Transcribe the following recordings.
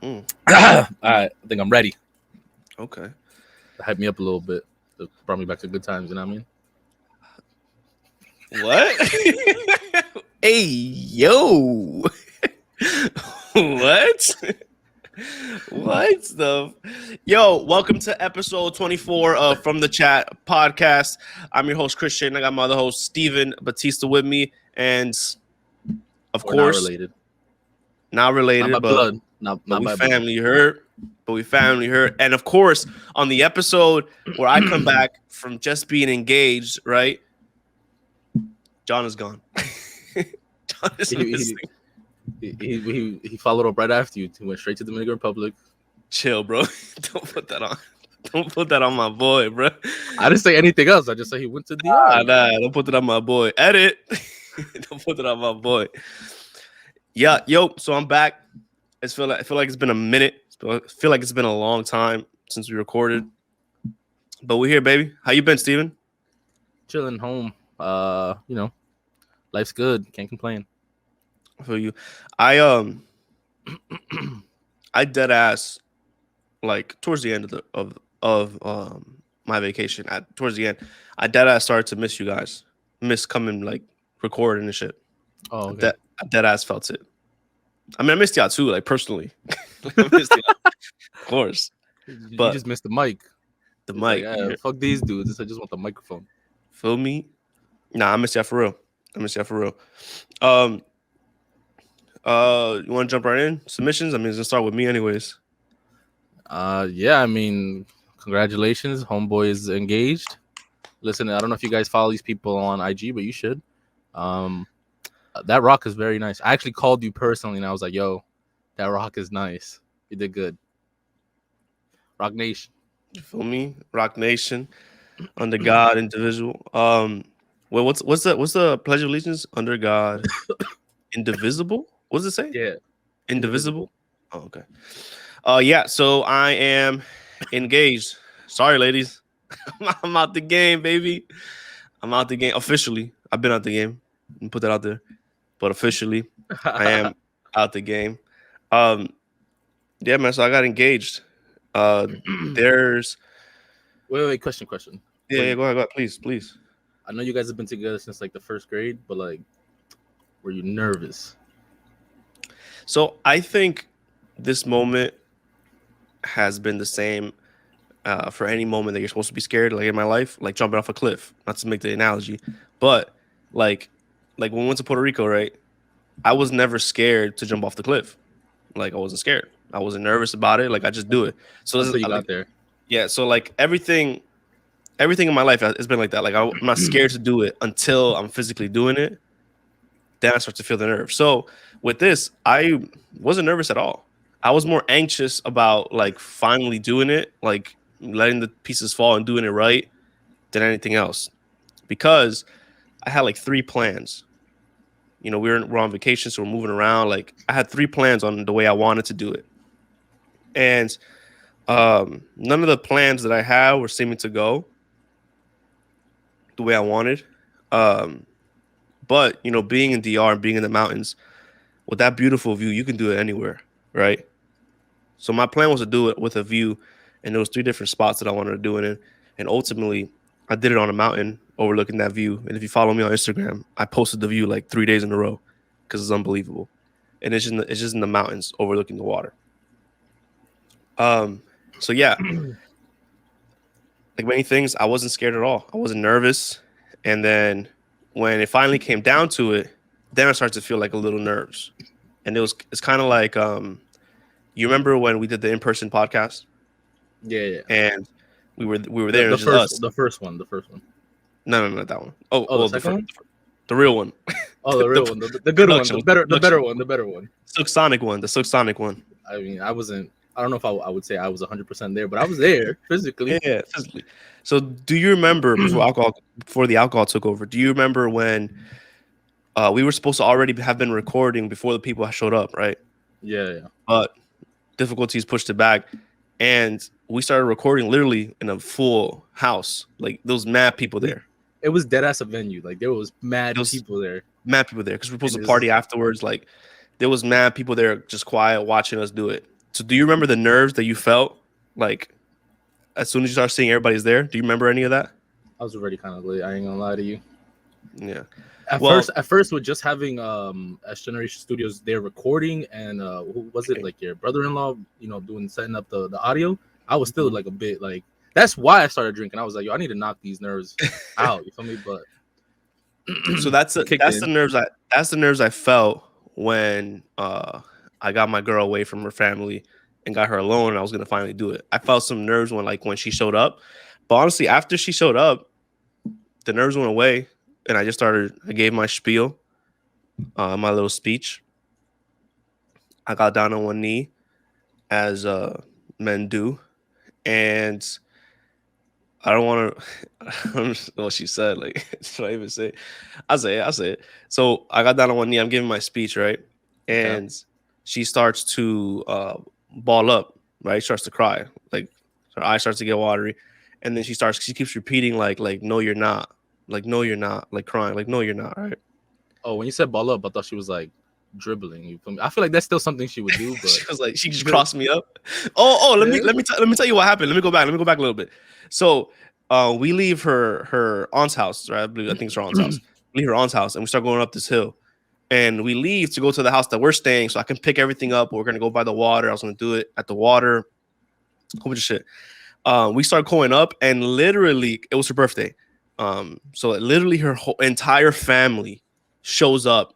Mm. All right, I think I'm ready. Okay. Hype me up a little bit. It brought me back to good times. You know what I mean? What? Hey, yo. What? What the? Yo, welcome to episode 24 of From the Chat podcast. I'm your host, Christian. I got my other host, Steven Batista, with me. And of We're not course, related. not related, Not by but, blood. Not we by family hurt. But we family hurt. And of course, on the episode where I come back from just being engaged, right? John is gone. John is missing. He followed up right after you. He went straight to the Dominican Republic. Chill, bro. Don't put that on. Don't put that on my boy, bro. I didn't say anything else. I just said he went to DR. Nah, don't put that on my boy. Edit. Don't put that on my boy. Yeah, yo. So I'm back. I feel like it's been a minute. I feel like it's been a long time since we recorded. But we're here, baby. How you been, Steven? Chilling home. Life's good. Can't complain. For you, I dead ass, like towards the end of my vacation. Towards the end, I dead ass started to miss you guys. Miss coming like recording and shit. Oh, okay. I dead ass felt it. I mean, I missed y'all too, like personally. I missed y'all, of course. But you just missed the mic. The mic. Like, fuck these dudes. I just want the microphone. Feel me? Nah, I miss y'all for real. You want to jump right in? Submissions? I mean, it's gonna start with me anyways. Yeah, I mean, congratulations. Homeboy is engaged. Listen, I don't know if you guys follow these people on IG, but you should. That rock is very nice. I actually called you personally and I was like, yo, that rock is nice. You did good. Rock Nation. You feel me? Rock Nation. Under God, indivisible. Well, what's the Pledge of Allegiance? Under God, indivisible? What does it say? Yeah. Indivisible. Oh, okay. Yeah, so I am engaged. Sorry, ladies. I'm out the game, baby. I'm out the game officially. I've been out the game. And put that out there. But officially, I am out the game. Yeah, man. So I got engaged. There's Wait, question. Yeah, go ahead. Please. I know you guys have been together since like the first grade, but like, were you nervous? So I think this moment has been the same for any moment that you're supposed to be scared, like in my life, like jumping off a cliff. Not to make the analogy, but like when we went to Puerto Rico, right? I was never scared to jump off the cliff. Like I wasn't scared. I wasn't nervous about it. Like I just do it. So you got there. Yeah. So like everything in my life has been like that. Like I'm not scared to do it until I'm physically doing it. Then I start to feel the nerve. So with this, I wasn't nervous at all. I was more anxious about like finally doing it, like letting the pieces fall and doing it right than anything else. Because I had like 3 plans. You know, we're on vacation, so we're moving around. Like I had 3 plans on the way I wanted to do it. And none of the plans that I had were seeming to go the way I wanted. But, you know, being in DR and being in the mountains, with that beautiful view, you can do it anywhere, right? So my plan was to do it with a view, and there was 3 different spots that I wanted to do it in. And ultimately, I did it on a mountain overlooking that view. And if you follow me on Instagram, I posted the view like 3 days in a row because it's unbelievable. And it's just in the mountains overlooking the water. So yeah, like many things, I wasn't scared at all. I wasn't nervous. And then when it finally came down to it, then I started to feel like a little nerves. And it's kind of like, you remember when we did the in-person podcast? Yeah. And we were there. The first one. No, not that one. Well, the second one? The real one. Oh, the real one. The good one. The better one. The Silk Sonic one. I mean, I don't know if I would say I was 100% there, but I was there physically. Yeah, physically. So do you remember before the alcohol took over, do you remember when we were supposed to already have been recording before the people showed up, right? Yeah. But difficulties pushed it back. And we started recording literally in a full house. Like there was mad people there. It was dead ass a venue. Like there was mad people there. Mad people there because we were supposed to party afterwards. Like there was mad people there just quiet watching us do it. So do you remember the nerves that you felt like as soon as you start seeing everybody's there? Do you remember any of that? I was already kind of late. I ain't gonna lie to you. Yeah. At Well, first, with just having S Generation Studios there recording, and who was it, like your brother-in-law, doing setting up the audio, I was still like a bit like, that's why I started drinking. I was like, yo, I need to knock these nerves out. You feel me? But so it kicked that's the in. nerves I felt when I got my girl away from her family and got her alone and I was gonna finally do it. I felt some nerves when she showed up. But honestly, after she showed up, the nerves went away and I gave my spiel, my little speech. I got down on one knee as men do, and I don't want to. I don't know what she said. Like, should I even say it? I say it. I say it. So I got down on one knee. I'm giving my speech, right? Okay. And she starts to ball up, right? She starts to cry. Like, her eyes starts to get watery. And then she keeps repeating, like, no, you're not. Like, no, you're not. Like, crying. Like, no, you're not. Right? Oh, when you said ball up, I thought she was like dribbling. You feel me? I feel like that's still something she would do, but She was like, she just crossed me up. Oh, let me tell you what happened. Let me go back. Let me go back a little bit. So we leave her aunt's house, right? I think it's her aunt's house. We leave her aunt's house and we start going up this hill. And we leave to go to the house that we're staying so I can pick everything up. We're gonna go by the water. I was gonna do it at the water, a whole bunch of shit. We start going up, and literally, it was her birthday. So literally, her whole entire family shows up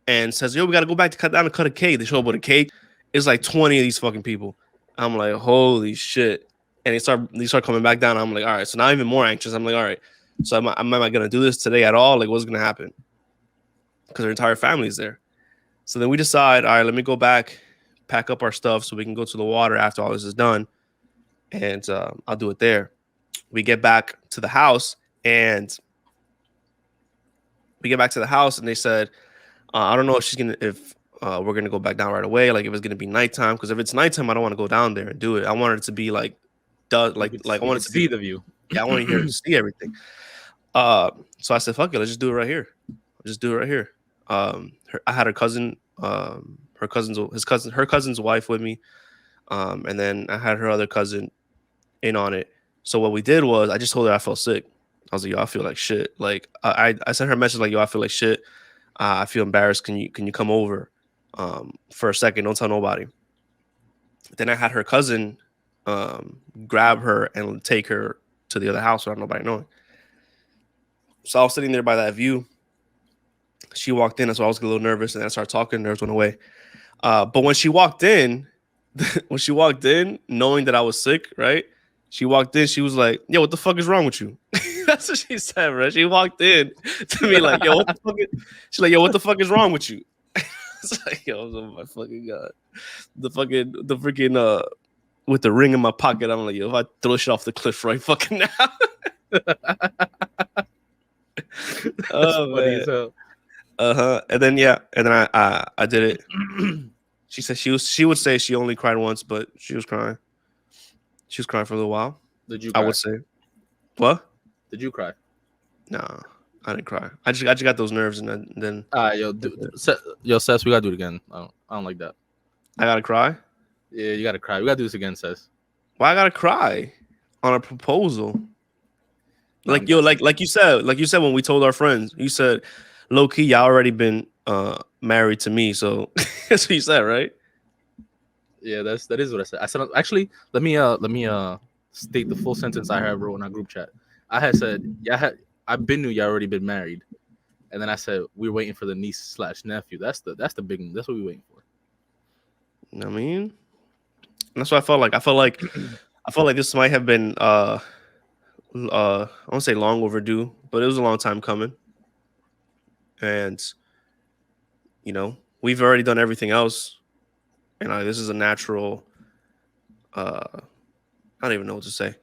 and says, "Yo, we got to go back to cut down and cut a cake." They show up with a cake. It's like 20 of these fucking people. I'm like, holy shit. And they start coming back down. I'm like, all right. So now I'm even more anxious. I'm like, all right. So am I going to do this today at all? Like, what's going to happen? Because her entire family's there. So then we decide, all right, let me go back, pack up our stuff so we can go to the water after all this is done. And I'll do it there. We get back to the house and they said, I don't know if we're gonna go back down right away. Like if it's gonna be nighttime, because if it's nighttime, I don't want to go down there and do it. I want it to be like, I you want could it to see be. the view. Yeah, I want to hear see everything. So I said, fuck it, let's just do it right here. Just do it right here. I had her cousin, her cousin's wife with me, and then I had her other cousin in on it. So what we did was I just told her I felt sick. I was like, yo, I feel like shit. Like I sent her a message like, yo, I feel like shit. I feel embarrassed. Can you come over for a second? Don't tell nobody. Then I had her cousin grab her and take her to the other house without nobody knowing. So I was sitting there by that view. She walked in, so I was a little nervous, and I started talking. Nerves went away. But when she walked in, knowing that I was sick, right? She walked in. She was like, "Yo, what the fuck is wrong with you?" That's what she said, bro. She walked in to me like, "Yo, what the fuck?" She's like, "Yo, what the fuck is wrong with you?" It's like, yo, oh my fucking god, the freaking with the ring in my pocket. I'm like, yo, if I throw shit off the cliff right fucking now. Oh Funny man. as hell. And then I did it. She said she would say she only cried once, but she was crying. She was crying for a little while. Did you I cry? would say, what? Did you cry? Nah, I didn't cry. I just got those nerves, and then Yo, Seth, we gotta do it again. I don't like that. I gotta cry. Yeah, you gotta cry. We gotta do this again, Seth. Why I gotta cry on a proposal? No, I'm Like yo, guessing. like you said when we told our friends, you said, low key, y'all already been married to me, so that's what you said, right? Yeah, that is what I said. I said actually, let me state the full sentence I have wrote in our group chat. I had said, yeah, I've been knew you already been married, and then I said we're waiting for the niece/nephew. That's the big. That's what we're waiting for. I mean, that's what I felt like. I felt like this might have been I won't say long overdue, but it was a long time coming. And we've already done everything else, and this is a natural. I don't even know what to say.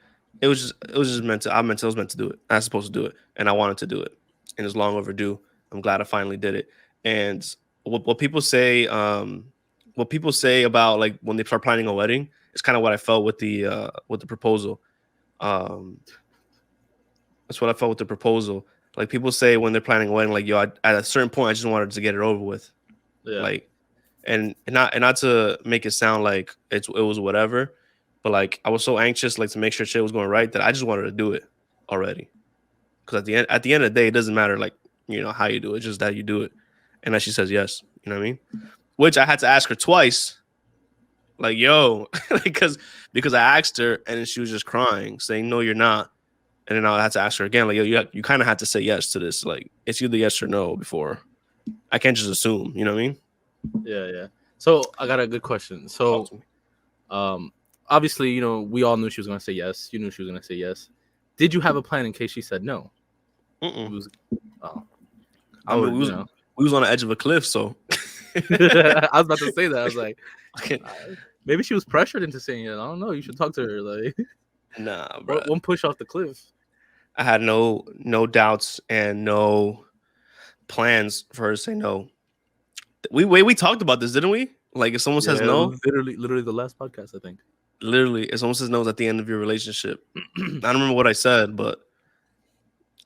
It was just meant to. I was meant to do it. I was supposed to do it, and I wanted to do it, and it's long overdue. I'm glad I finally did it. And what people say, about like when they start planning a wedding, it's kind of what I felt with the proposal. Um, that's what I felt with the proposal. Like people say when they're planning a wedding, like yo, at a certain point, I just wanted to get it over with. Yeah. Like and not to make it sound like it was whatever, but like I was so anxious like to make sure shit was going right that I just wanted to do it already. Because at the end of the day, it doesn't matter like how you do it, just that you do it, and that she says yes. You know what I mean? Which I had to ask her twice, like yo, because I asked her and then she was just crying, saying no, you're not. And then I had to ask her again, like yo, you kind of had to say yes to this. Like it's either yes or no before. I can't just assume. You know what I mean? Yeah, yeah. So I got a good question. Talk So, to me. obviously, we all knew she was gonna say yes. You knew she was gonna say yes. Did you have a plan in case she said no? It Mm-mm. was, oh, I I mean, would, we was on the edge of a cliff, so I was about to say that. I was like, okay. maybe she was pressured into saying it. I don't know. You should talk to her. Like, Nah, bro. one push off the cliff. I had no doubts and no plans for her to say no. We talked about this, didn't we? Like if someone says Yeah, no, literally the last podcast, I think. literally, if someone says no at the end of your relationship, I don't remember what I said, but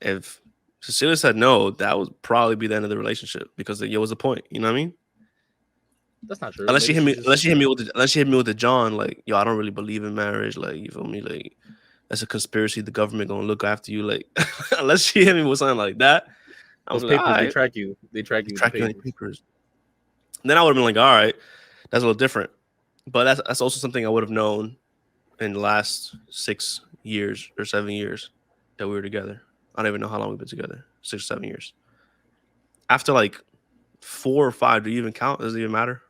if Cecilia said no, that would probably be the end of the relationship because it was the point. You know what I mean? That's not true. Unless she Maybe hit she me, just. unless she hit me with the John, like yo, I don't really believe in marriage. Like you feel me? Like that's a conspiracy. The government gonna look after you. Like unless she hit me with something like that, I Those was like, all papers, they right, track you. They track you with the track you in papers. papers. Then I would have been like, all right, that's a little different. But that's also something I would have known in the last 6 years or 7 years that we were together. I don't even know how long we've been together. 6 or 7 years. After like 4 or 5, do you even count? Does it even matter?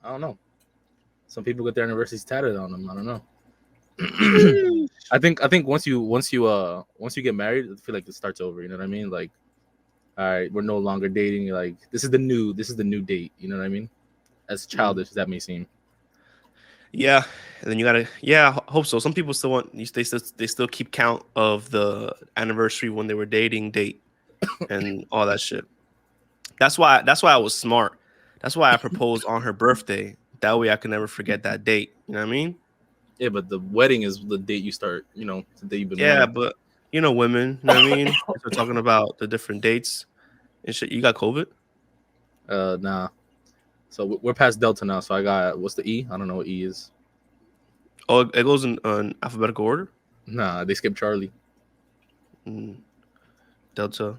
I don't know. Some people get their anniversaries tatted on them. I don't know. Sheesh. I think once you get married, I feel like it starts over. You know what I mean? Like, all right, we're no longer dating. Like, this is the new date. You know what I mean? As childish as that may seem. Yeah, and then you gotta. Yeah, hope so. Some people still want. They still keep count of the anniversary when they were dating date and all that shit. That's why I was smart. That's why I proposed on her birthday. That way I can never forget that date. You know what I mean? Yeah, but the wedding is the date you start. The day you've been Yeah, wanting. but women, you know what I mean? If we're talking about the different dates and shit. You got COVID? Nah. So we're past Delta now. So I got what's the E? I don't know what E is. Oh, it goes in alphabetical order. Nah, they skipped Charlie. Mm, Delta.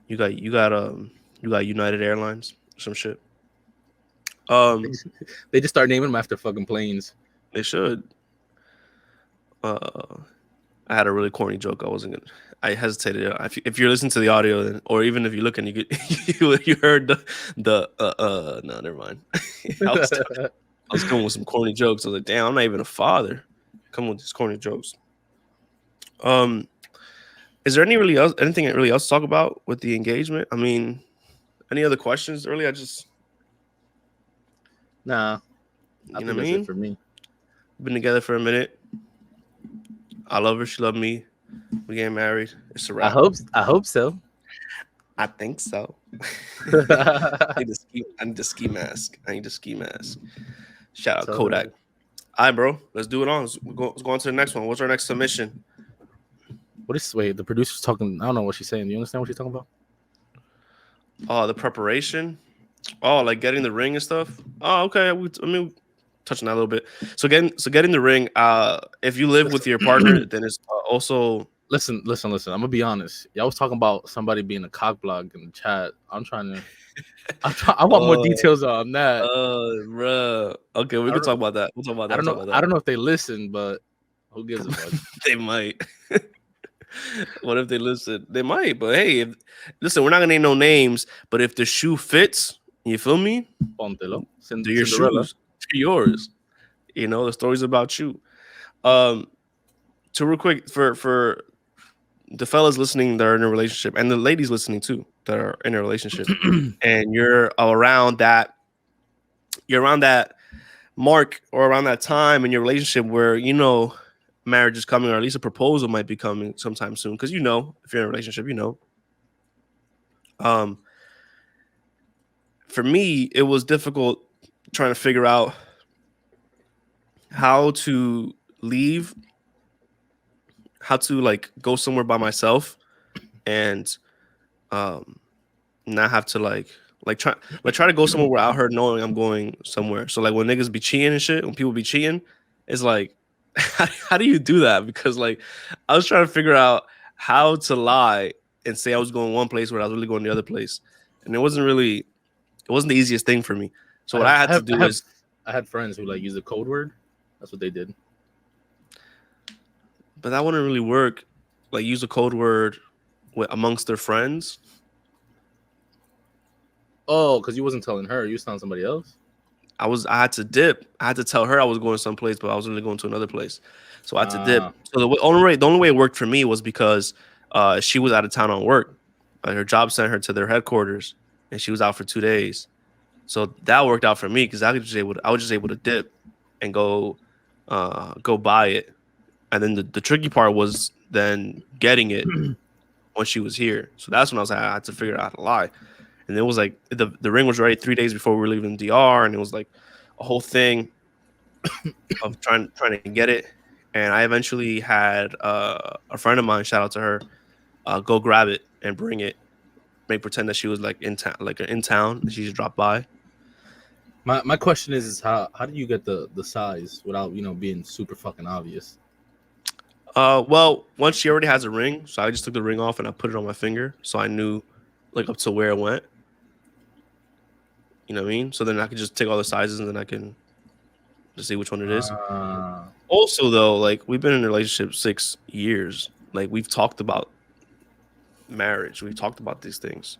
You got United Airlines, some shit. they, Um, just, they just start naming them after fucking planes. they should. Uh, I had a really corny joke. I wasn't gonna. I hesitated. If you're listening to the audio, then, or even if you're looking, you could you heard the. No, never mind. I was I was coming with some corny jokes. I was like, damn, I'm not even a father. Coming with these corny jokes. Um, is there anything really else to talk about with the engagement? I mean, any other questions? Really, I just Nah, I you know think what I that's it mean. for me. Been together for a minute. I love her. She loved me. We getting married. It's a I wrap. hope I hope so. I think so. I need the ski mask. I need the ski mask. Shout out So Kodak. All right, bro. Let's do it on. Let's go on to the next one. What's our next submission? what is wait? The producer's talking. I don't know what she's saying. Do you understand what she's talking about? Oh, the preparation. Oh, like getting the ring and stuff. Oh, okay. I mean, touching that a little bit. So getting the ring. If you live with your partner, then it's also. Listen. I'm gonna be honest. Y'all was talking about somebody being a cock block in the chat. I want more Oh, details on that. bro. Okay, we I can don't. talk about that. We'll talk about that. I We'll don't talk know. about I that. don't know if they listen, but who gives a fuck? They might. What if they listen? They might, but hey, listen, we're not gonna name no names. But if the shoe fits, you feel me? Póntelo. They're your Cinderella. shoes. They're yours. The story's about you. Um, so real quick for the fellas listening that are in a relationship, and the ladies listening too that are in a relationship, and you're around that mark or around that time in your relationship where marriage is coming, or at least a proposal might be coming sometime soon. Because if you're in a relationship, Um, for me, it was difficult trying to figure out how to leave, how to like go somewhere by myself, and not have to like Try to go somewhere without her knowing I'm going somewhere. So like when niggas be cheating and shit, when people be cheating, it's like, how do you do that? Because like I was trying to figure out how to lie and say I was going one place where I was really going the other place, and it wasn't the easiest thing for me. So what I had to do is, I had friends who like use a code word. That's what they did. but that wouldn't really work. Like use a code word amongst their friends. Oh, because you wasn't telling her, you was telling somebody else. I had to dip. I had to tell her I was going someplace, but I was really going to another place. So I had to dip. So the only way it worked for me was because she was out of town on work. Her job sent her to their headquarters, and she was out for 2 days. So that worked out for me because I was just able to dip and go buy it. And then the tricky part was then getting it when she was here. So that's when I had to figure out how to lie. And it was like the ring was ready 3 days before we were leaving DR, and it was like a whole thing of trying to get it. And I eventually had a friend of mine, shout out to her, go grab it and bring it, make pretend that she was like in town, and she just dropped by. My question is how do you get the size without being super fucking obvious? Well, once she already has a ring, so I just took the ring off and I put it on my finger, so I knew like up to where it went. You know what I mean? So then I could just take all the sizes and then I can just see which one it is. Also, though, like we've been in a relationship 6 years. Like we've talked about marriage. We've talked about these things.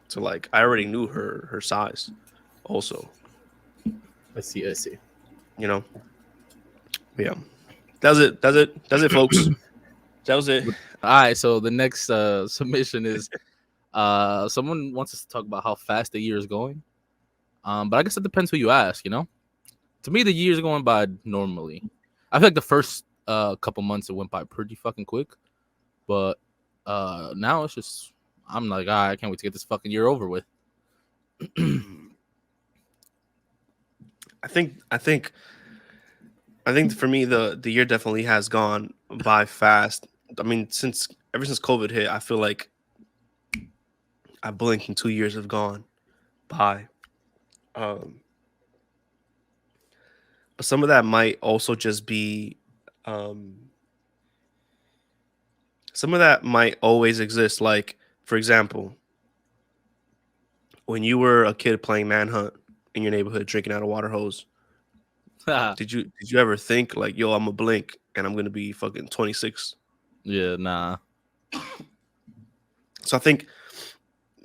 So like I already knew her size. Also, I see. you know, yeah. That's it, folks. That was it. All right. So the next submission is someone wants us to talk about how fast the year is going. But I guess it depends who you ask, To me, the year's going by normally. I feel like the first couple months it went by pretty fucking quick. But now it's just, I'm like, I can't wait to get this fucking year over with. I think for me the year definitely has gone by fast. I mean, ever since COVID hit, I feel like I blinked and 2 years have gone by. But some of that might also just be some of that might always exist. Like, for example, when you were a kid playing manhunt in your neighborhood, drinking out of water hose, did you ever think like, yo, I'm a blink and I'm gonna be fucking 26? Yeah, nah. So I think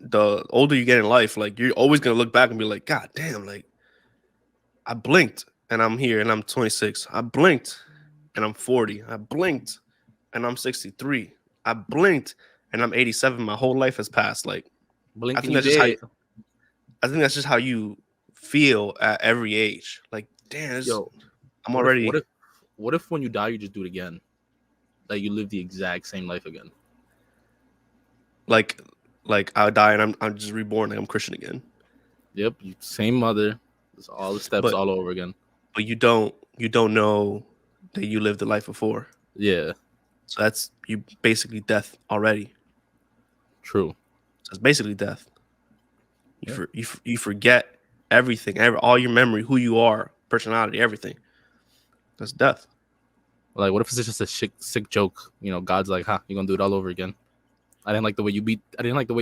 the older you get in life, like you're always gonna look back and be like, God damn, like I blinked and I'm here and I'm 26. I blinked and I'm 40. I blinked and I'm 63. I blinked and I'm 87. My whole life has passed. Like, Blink I and think you that's just dead. I think that's just how you feel at every age. Like, damn, I'm already. What if when you die you just do it again? Like you live the exact same life again. Like I die and I'm just reborn and I'm Christian again. Yep, same mother. It's all the steps all over again. But you don't know that you lived the life before. Yeah. So that's you basically death already. True. So it's basically death. You forget everything, all your memory, who you are, personality, everything. That's death. Like, what if it's just a sick joke? God's like, you're gonna do it all over again. I didn't like the way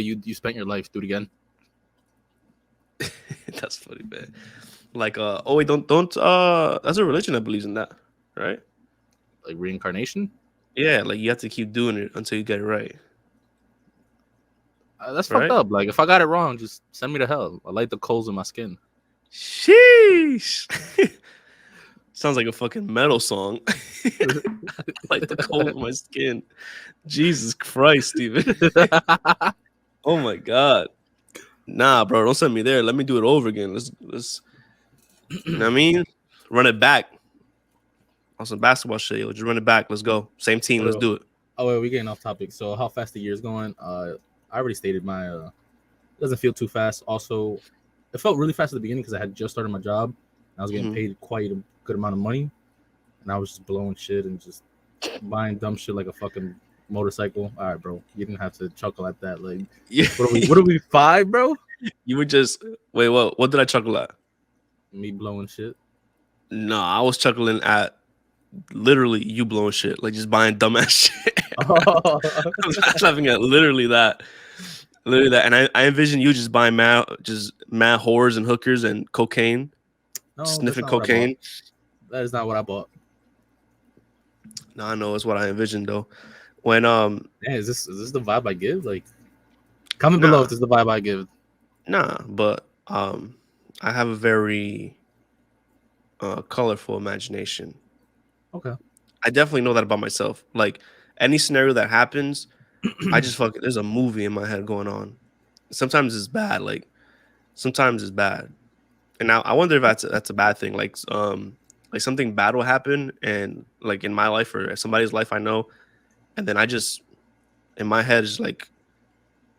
you spent your life. Do it again. That's funny, man. Like, oh wait, don't. That's a religion that believes in that, right? Like reincarnation. Yeah, like you have to keep doing it until you get it right. That's fucked up. Like, if I got it wrong, just send me to hell. I like the coals in my skin. Sheesh. Sounds like a fucking metal song. Like the cold in my skin. Jesus Christ, Steven. Oh my God. Nah, bro, don't send me there. Let me do it over again. Let's you know what I mean? Run it back. On some basketball shit, yo. Just run it back. Let's go. Same team. Let's do it. Oh, wait, we're getting off topic. So how fast the year's going? I already stated my it doesn't feel too fast. Also, it felt really fast at the beginning because I had just started my job. I was getting paid quite a good amount of money, and I was just blowing shit and just buying dumb shit like a fucking motorcycle. All right, bro, you didn't have to chuckle at that. Like, yeah. What are we 5, bro? You would just wait. What did I chuckle at? Me blowing shit. No, I was chuckling at literally you blowing shit, like just buying dumbass shit. Oh, I was laughing at literally that, and I envision you just buying just mad whores and hookers and cocaine, no, that's sniffing not what I bought. cocaine. That is not what I bought. No, I know it's what I envisioned though. When Man, is this the vibe I give? Like, comment below if nah this is the vibe I give. but I have a very colorful imagination. Okay. I definitely know that about myself. Like any scenario that happens, I just fuck. There's a movie in my head going on. Sometimes it's bad. Like sometimes it's bad, and now I wonder if that's a bad thing. Like something bad will happen, and like in my life or somebody's life I know, and then I just in my head is like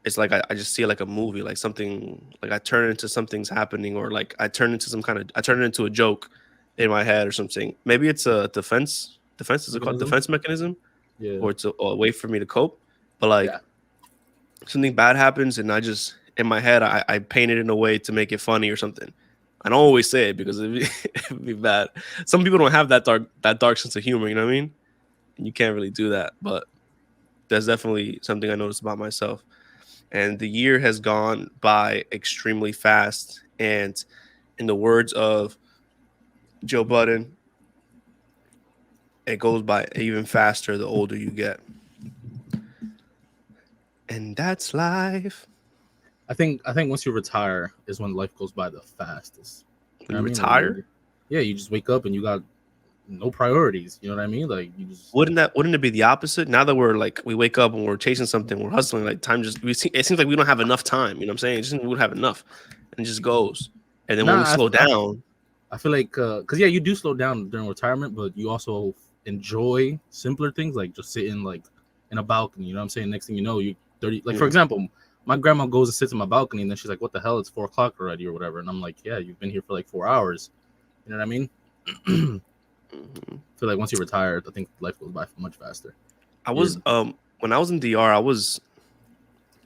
it's like I just see it like a movie, like something like I turn into something's happening, or like I turn it into a joke in my head or something. Maybe it's a defense is it called Mechanism. defense mechanism, Yeah. or it's a way for me to cope. But like Yeah. something bad happens, and I just in my head I paint it in a way to make it funny or something. I don't always say it because it'd be bad. Some people don't have that dark sense of humor. You know what I mean? And you can't really do that. But that's definitely something I noticed about myself. And the year has gone by extremely fast. And in the words of Joe Budden, it goes by even faster the older you get. And that's life. I think once you retire is when life goes by the fastest. You When know you what I mean? Like retire, yeah, you just wake up and you got no priorities. You know what I mean? Like you just wouldn't it be the opposite? Now that we're like we wake up and we're chasing something, we're hustling, like time just it seems like we don't have enough time. You know what I'm saying? It just we don't have enough, and it just goes. And then when we nah. slow down, I feel like because yeah, you do slow down during retirement, but you also enjoy simpler things like just sitting like in a balcony. You know what I'm saying? Next thing you know, you 30. Like for mm, example, my grandma goes and sits in my balcony, and then she's like, "What the hell? It's 4 o'clock already, or whatever." And I'm like, "Yeah, you've been here for like 4 hours." You know what I mean? I mhm. feel like once you retire, I think life goes by much faster. I You're was when I was in DR, I was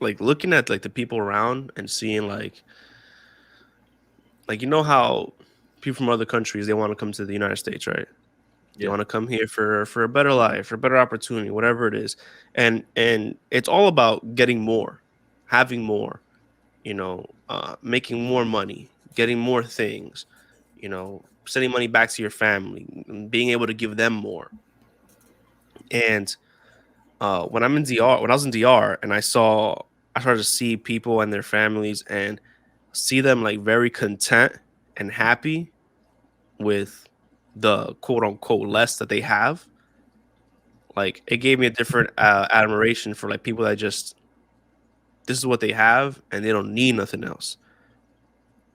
like looking at like the people around and seeing like you know how people from other countries they want to come to the United States, right? They yeah, want to come here for a better life, for a better opportunity, whatever it is. And it's all about getting more, having more, making more money, getting more things, sending money back to your family, and being able to give them more. And when I was in DR, and I started to see people and their families and see them like very content and happy with the quote unquote less that they have. Like it gave me a different admiration for like people that just this is what they have and they don't need nothing else.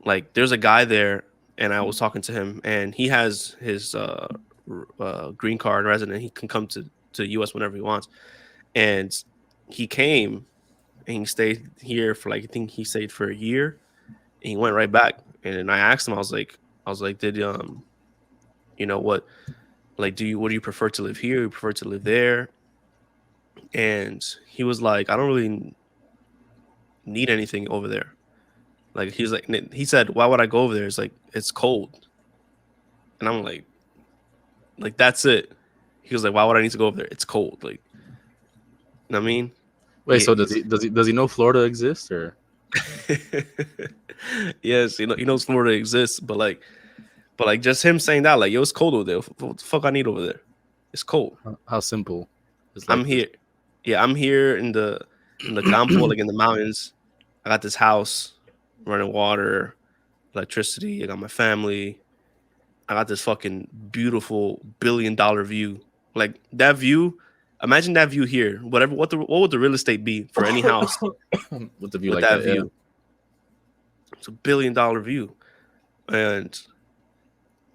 Like there's a guy there, and I was talking to him, and he has his green card resident. He can come to U.S. whenever he wants, and he came and he stayed here for like I think he stayed for a year, and he went right back. And then I asked him, I was like, did what like what do you prefer to live here? You prefer to live there? And he was like, I don't really need anything over there. Like he said, why would I go over there? It's like it's cold, and I'm like that's it. He was like, why would I need to go over there? It's cold. Like, you know what I mean? wait. So does He's he know Florida exists or yes, he knows Florida exists, but like just him saying that, like, yo, it's cold over there. What the fuck I need over there? It's cold. how simple his I'm life is? here. Yeah, I'm here in the campo, like in the mountains. I got this house, running water, electricity. I got my family. I got this fucking beautiful $1 billion view. Like that view, imagine that view here. What would the real estate be for any house With the view with like that that, yeah. view? It's $1 billion view. And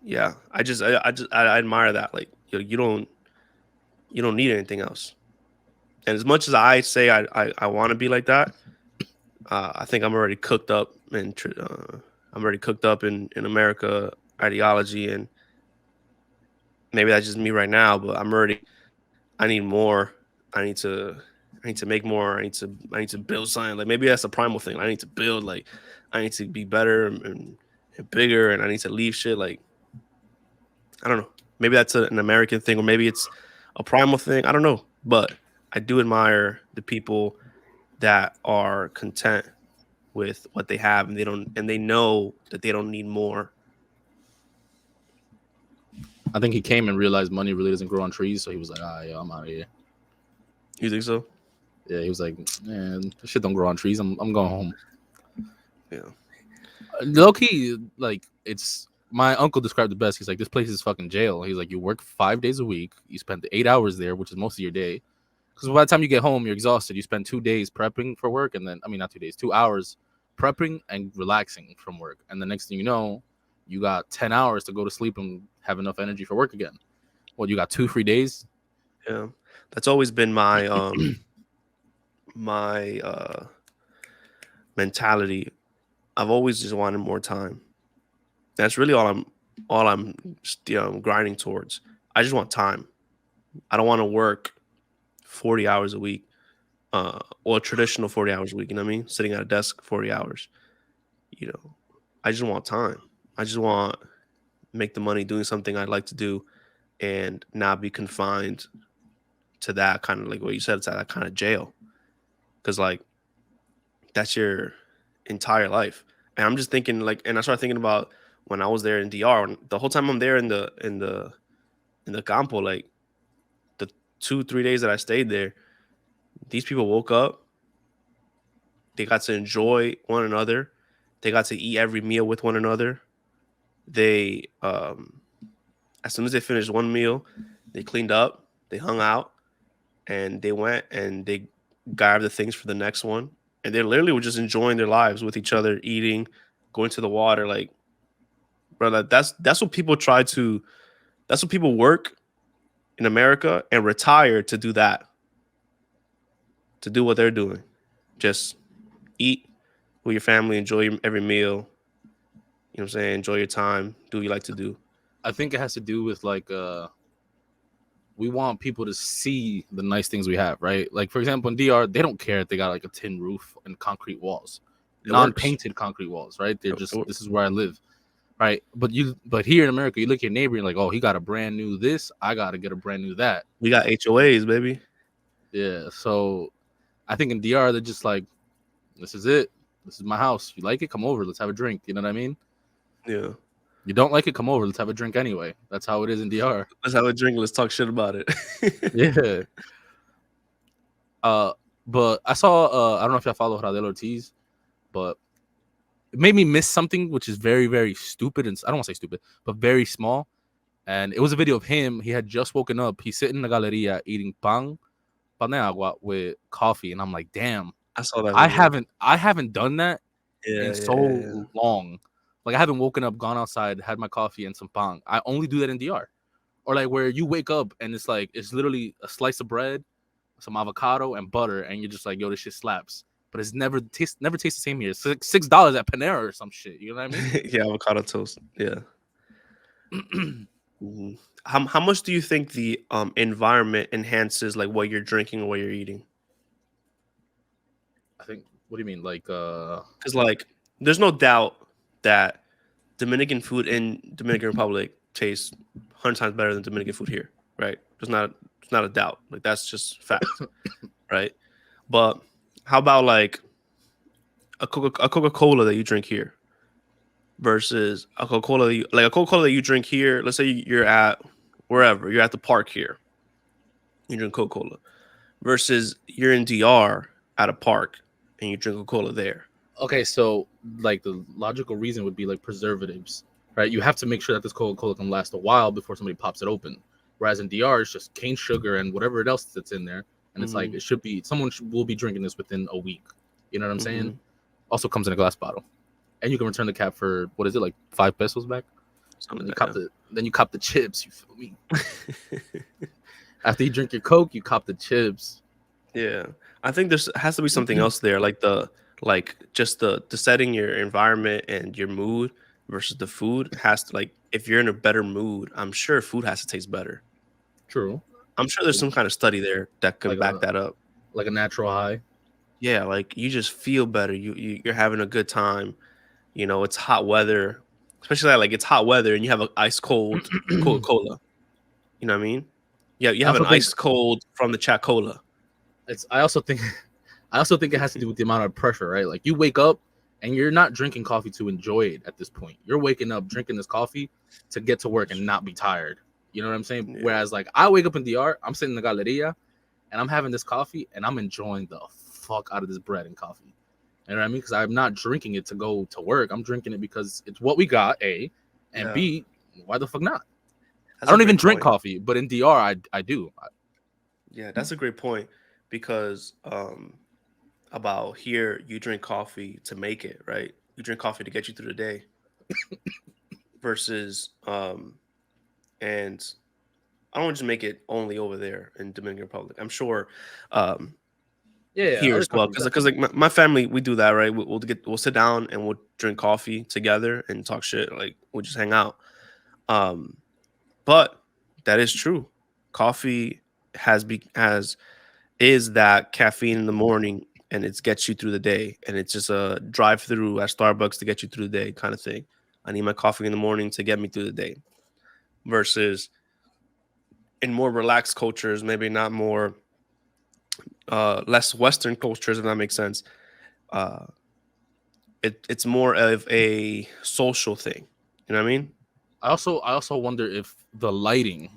yeah, I admire that. Like you don't need anything else. And as much as I say I want to be like that, I think I'm already cooked up I'm already cooked up in America ideology, and maybe that's just me right now, but I need more. I need to I need to make more. I need to build something. Like maybe that's a primal thing. I need to build. Like I need to be better and bigger, and I need to leave shit. Like, I don't know. Maybe that's an American thing, or maybe it's a primal thing. I don't know. But I do admire the people that are content with what they have, and they know that they don't need more. I think he came and realized money really doesn't grow on trees, so he was like, "Ah, yeah, I'm out of here." You think so? Yeah, he was like, "Man, this shit don't grow on trees. I'm going home." Yeah. Low key, like it's my uncle described it best. He's like, "This place is fucking jail." He's like, "You work 5 days a week. You spend 8 hours there, which is most of your day. Because by the time you get home, you're exhausted. You spend 2 days prepping for work, and then I mean not 2 days, 2 hours prepping and relaxing from work, and the next thing you know, you got 10 hours to go to sleep and have enough energy for work again. Well, you got 2 free days. Yeah. That's always been my mentality. I've always just wanted more time. That's really all I'm grinding towards. I just want time. I don't want to work 40 hours a week, or a traditional 40 hours a week. You know what I mean? Sitting at a desk 40 hours. You know, I just want time. I just want make the money doing something I'd like to do, and not be confined to that kind of, like what you said, it's that kind of jail. Because like that's your entire life. And I'm just thinking like, and I started thinking about when I was there in DR. The whole time I'm there in the campo, like the 2 3 days that I stayed there, these people woke up. They got to enjoy one another. They got to eat every meal with one another. They as soon as they finished one meal, they cleaned up, they hung out, and they went and they grabbed the things for the next one. And they literally were just enjoying their lives with each other, eating, going to the water. Like, brother, that's what people try to. That's what people work in America and retire to do that, to do what they're doing. Just eat with your family, enjoy every meal. You know what I'm saying? Enjoy your time. Do what you like to do. I think it has to do with like we want people to see the nice things we have, right? Like for example, in DR, they don't care if they got like a tin roof and concrete walls, It works. non-painted concrete walls, right? They're It just works. this is where I live, right? But here in America, you look at your neighbor and you're like, oh, he got a brand new this, I gotta get a brand new that. We got HOAs, baby. Yeah. So I think in DR they're just like, this is it. This is my house. You like it? Come over. Let's have a drink. You know what I mean? Yeah. You don't like it? Come over. Let's have a drink anyway. That's how it is in DR. Let's have a drink. Let's talk shit about it. Yeah. Uh, but I saw. I don't know if y'all follow Radel Ortiz, but it made me miss something which is very, very stupid, and I don't want to say stupid, but very small. And it was a video of him. He had just woken up. He's sitting in the galeria eating pan de agua with coffee, and I'm like, damn, I saw that I video. haven't done that Yeah, in yeah, yeah. so long. Like I haven't woken up, gone outside, had my coffee and some pan. I only do that in DR. Or like where you wake up and it's like it's literally a slice of bread, some avocado and butter, and you're just like, yo, this shit slaps. But it's never tastes the same here. $6 at Panera or some shit. You know what I mean? Yeah, avocado toast. Yeah. Mhm. How much do you think the environment enhances like what you're drinking or what you're eating? I think. What do you mean? Like, Because like, there's no doubt that Dominican food in Dominican Republic tastes 100 times better than Dominican food here, right? There's not a doubt. Like that's just fact, right? But how about like a Coca Cola that you drink here versus a Coca Cola like a Coca Cola that you drink here? Let's say you're at wherever you're at the park here, you drink Coca Cola versus you're in DR at a park and you drink Coca Cola there. okay, so like the logical reason would be like preservatives, right? You have to make sure that this Coca-Cola can last a while before somebody pops it open. Whereas in DR, it's just cane sugar and whatever else that's in there, and it's like Hmm. it should be will be drinking this within a week. You know what I'm saying? Hmm. Also comes in a glass bottle, and you can return the cap for what is it like 5 pesos back? And Something then you like cop the chips. You feel me? that. After you drink your Coke, you cop the chips. Yeah, I think there's has to be something else there, like just the setting your environment and your mood versus the food has to like if you're in a better mood, I'm sure food has to taste better. True, I'm sure there's like some kind of study there that can like back a that up. like a natural high. Yeah, like you just feel better. You're having a good time. You know, it's hot weather, especially like it's hot weather and you have an ice cold Coca Cola. You know what I mean? Yeah, you I have also an think ice cold from the chat cola. it's. I also think I also think it has to do with the amount of pressure, right? Like you wake up and you're not drinking coffee to enjoy it at this point. You're waking up drinking this coffee to get to work and not be tired. You know what I'm saying? Yeah, Whereas like I wake up in DR, I'm sitting in the galeria and I'm having this coffee and I'm enjoying the fuck out of this bread and coffee. You know what I mean? Because I'm not drinking it to go to work. I'm drinking it because it's what we got, A, and yeah, B, why the fuck not? I that's a don't even great drink point. coffee, but in DR I do. Yeah, that's a great point because about here you drink coffee to make it, right? You drink coffee to get you through the day versus and I don't just make it only over there in Dominican Republic. I'm sure um Yeah, here other as well countries because definitely. like my family we do that, right? We'll sit down and we'll drink coffee together and talk shit, like we'll just hang out. Um but that is true. Coffee has is that caffeine in the morning and it gets you through the day and it's just a drive through at Starbucks to get you through the day kind of thing. I need my coffee in the morning to get me through the day versus in more relaxed cultures, maybe not more less Western cultures, if that makes sense. Uh, it's more of a social thing. You know what I mean? I also wonder if the lighting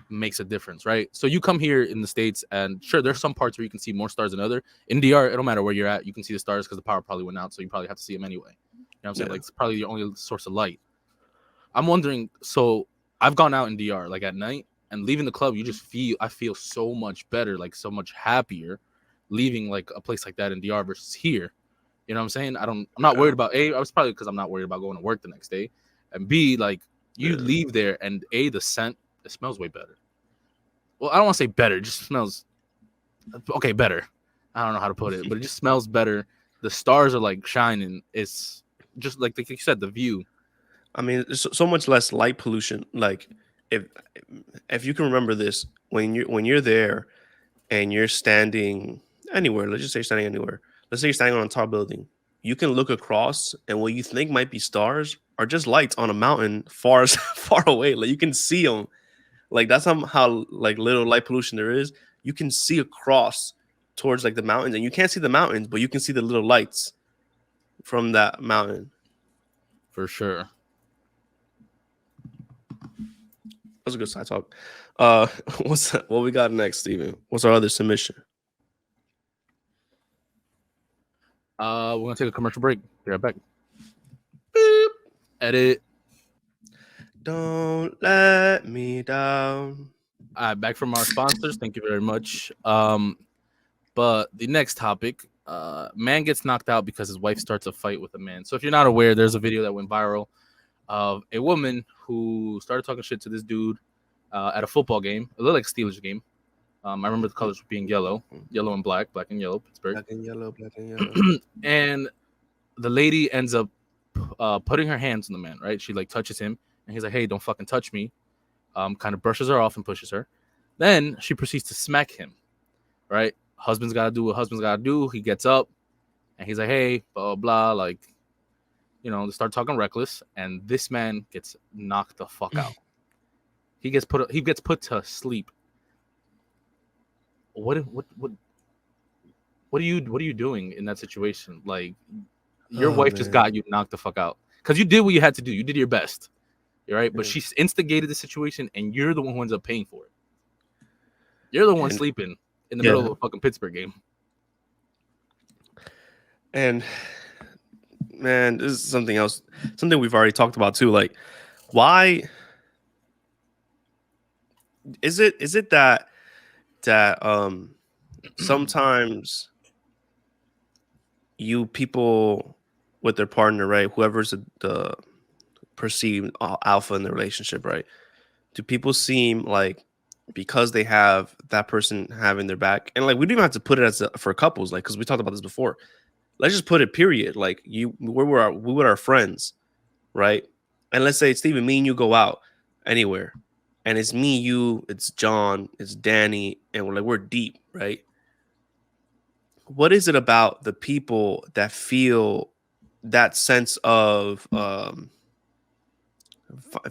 makes a difference, right? So you come here in the States, and sure, there's some parts where you can see more stars than other. In DR, it don't matter where you're at, you can see the stars because the power probably went out, so you probably have to see them anyway. You know what I'm saying? Yeah. Like it's probably your only source of light. I'm wondering. So I've gone out in DR like at night and leaving the club, you just feel I feel so much better, like so much happier, leaving like a place like that in DR versus here. You know what I'm saying? I'm not worried Yeah. about A. I was probably because I'm not worried about going to work the next day, and B, like you Yeah. leave there and A, the scent, it smells way better. Well, I don't want to say better, it just smells okay, better. I don't know how to put it, but it just smells better. The stars are like shining. It's just like you said, the view I mean, there's so much less light pollution. Like if if you can remember this when you're there and you're standing anywhere, let's just say standing anywhere. Let's say you're standing on a tall building. You can look across, and what you think might be stars are just lights on a mountain far far away. Like you can see them. Like that's how like little light pollution there is. You can see across towards like the mountains, and you can't see the mountains, but you can see the little lights from that mountain. for sure. That's a good side talk. What we got next, Steven? What's our other submission? We're gonna take a commercial break. Be right back. Beep. Edit. Don't let me down. Back from our sponsors. Thank you very much. But the next topic, man gets knocked out because his wife starts a fight with a man. So if you're not aware, there's a video that went viral of a woman who started talking shit to this dude at a football game. It looked like a Steelers game. I remember the colors being yellow and black and yellow, Pittsburgh. Black and yellow, black and yellow. And the lady ends up putting her hands on the man, right? She like touches him, and he's like, "Hey, don't fucking touch me." Kind of brushes her off and pushes her. Then she proceeds to smack him, right? Husband's got to do what husband's got to do. He gets up, and he's like, "Hey, blah, blah, blah," like, they start talking reckless, and this man gets knocked the fuck out. He gets put to sleep. What are you doing in that situation? Like, your Oh wife just man. got you knocked the fuck out because you did what you had to do. You did your best, right? But Yeah. she instigated the situation, and you're the one who ends up paying for it. You're the one And sleeping in the middle yeah, of a fucking Pittsburgh game. and man, this is something else, something we've already talked about too. Like, why is it that sometimes you people with their partner, right? Whoever's the perceived alpha in the relationship, right? Do people seem like because they have that person having their back, and like we don't even have to put it for couples, like because we talked about this before. Let's just put it period. Like we with our friends, right? And let's say Steven, me and you go out anywhere, and it's me, you, it's John, it's Danny, and we're deep, right? What is it about the people that feel that sense of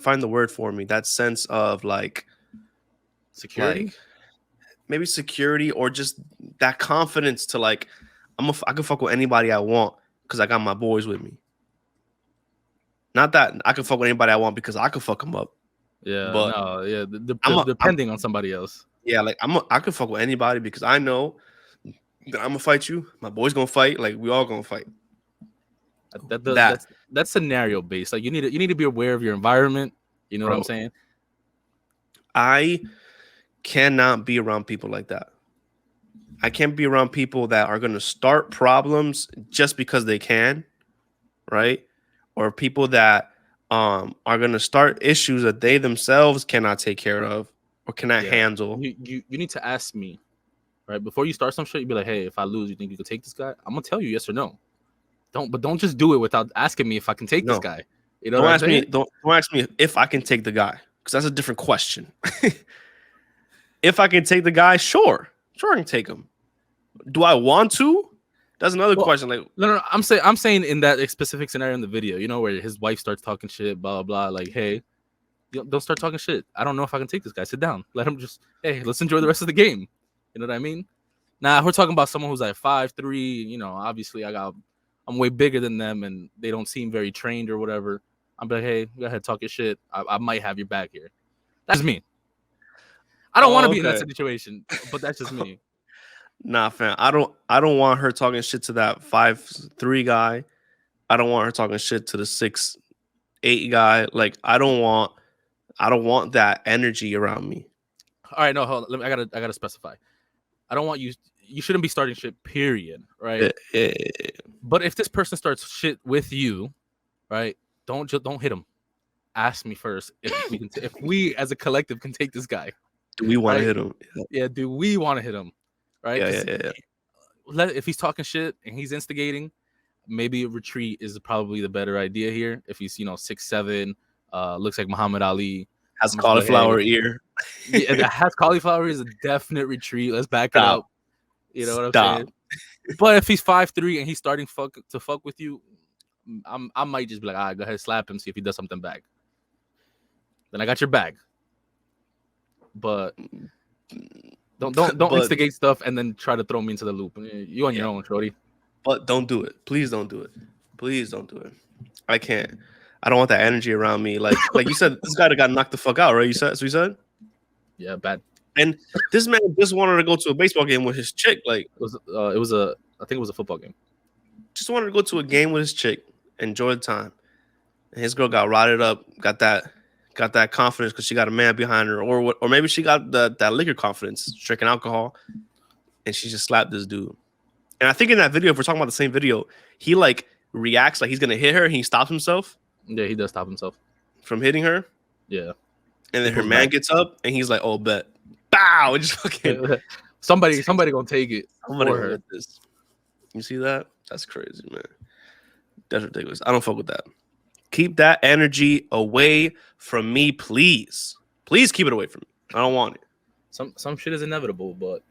find the word for me. That sense of Security. like maybe security or just that confidence to like I can fuck with anybody I want because I got my boys with me. Not that I can fuck with anybody I want because I can fuck them up, Yeah, but no, yeah, I'm depending on somebody else. yeah, like I can fuck with anybody because I know that I'm gonna fight you. My boy's gonna fight. Like we all gonna fight. That That's scenario based. Like you need to be aware of your environment. You know what I'm bro, saying? I cannot be around people like that. I can't be around people that are gonna start problems just because they can, right? Or people that are gonna start issues that they themselves cannot take care of or cannot Yeah. handle. You need to ask me, right? Before you start some shit, you be like, hey, if I lose, you think you could take this guy? I'm gonna tell you yes or no. Don't just do it without asking me if I can take this No, guy. You know what I'm saying? don't ask me if I can take the guy because that's a different question. If I can take the guy, sure, I can take him. Do I want to? That's another Well, question. Like, no. I'm saying in that specific scenario in the video, you know, where his wife starts talking shit, blah blah blah. Like, hey, don't start talking shit. I don't know if I can take this guy. Sit down. Let him just. Hey, let's enjoy the rest of the game. You know what I mean? Now we're talking about someone who's like 5'3". You know, obviously I'm way bigger than them, and they don't seem very trained or whatever. I'm like, hey, go ahead, talk your shit. I might have your back here. That's me. I don't want to oh, be in that okay, situation, but that's just me. nah, fam. I don't want her talking shit to that 5'3" guy. I don't want her talking shit to the 6'8" guy. Like, I don't want that energy around me. All right, no, hold on. I gotta specify. I don't want you. You shouldn't be starting shit. Period. Right. Eh, But if this person starts shit with you, right? Don't hit him. Ask me first if we as a collective can take this guy. do we want to Right? hit him? Yeah. Do we want to hit him? Right? Yeah, Because yeah. if he's talking shit and he's instigating, maybe a retreat is probably the better idea here. If he's 6'7", looks like Muhammad Ali, Has I'm just like, hey, cauliflower ear. yeah, that has cauliflower is a definite retreat. Let's back it Stop. up. You know what I'm Stop. saying? But if he's 5'3" and he's starting to fuck with you, I might just be like, all right, go ahead, slap him, see if he does something back. Then I got your back. But don't But instigate stuff and then try to throw me into the loop. You on your own, shorty. but don't do it. Please don't do it. Please don't do it. I can't. I don't want that energy around me. Like you said, this guy that got knocked the fuck out, right? You said? Yeah, bad. And this man just wanted to go to a baseball game with his chick. Like, I think it was a football game. just wanted to go to a game with his chick, enjoy the time. And his girl got rotted up, got that confidence because she got a man behind her, or what? Or maybe she got that liquor confidence, drinking alcohol, and she just slapped this dude. And I think in that video, if we're talking about the same video, he like reacts like he's gonna hit her, and he stops himself Yeah, he does stop himself. from hitting her. Yeah. And then her Pulls man back. gets up, and he's like, "Oh, bet, bow!" And just fucking somebody gonna take it somebody for gonna her. get this. You see that? That's crazy, man. That's ridiculous. I don't fuck with that. Keep that energy away from me, please. Please keep it away from me. I don't want it. Some shit is inevitable, but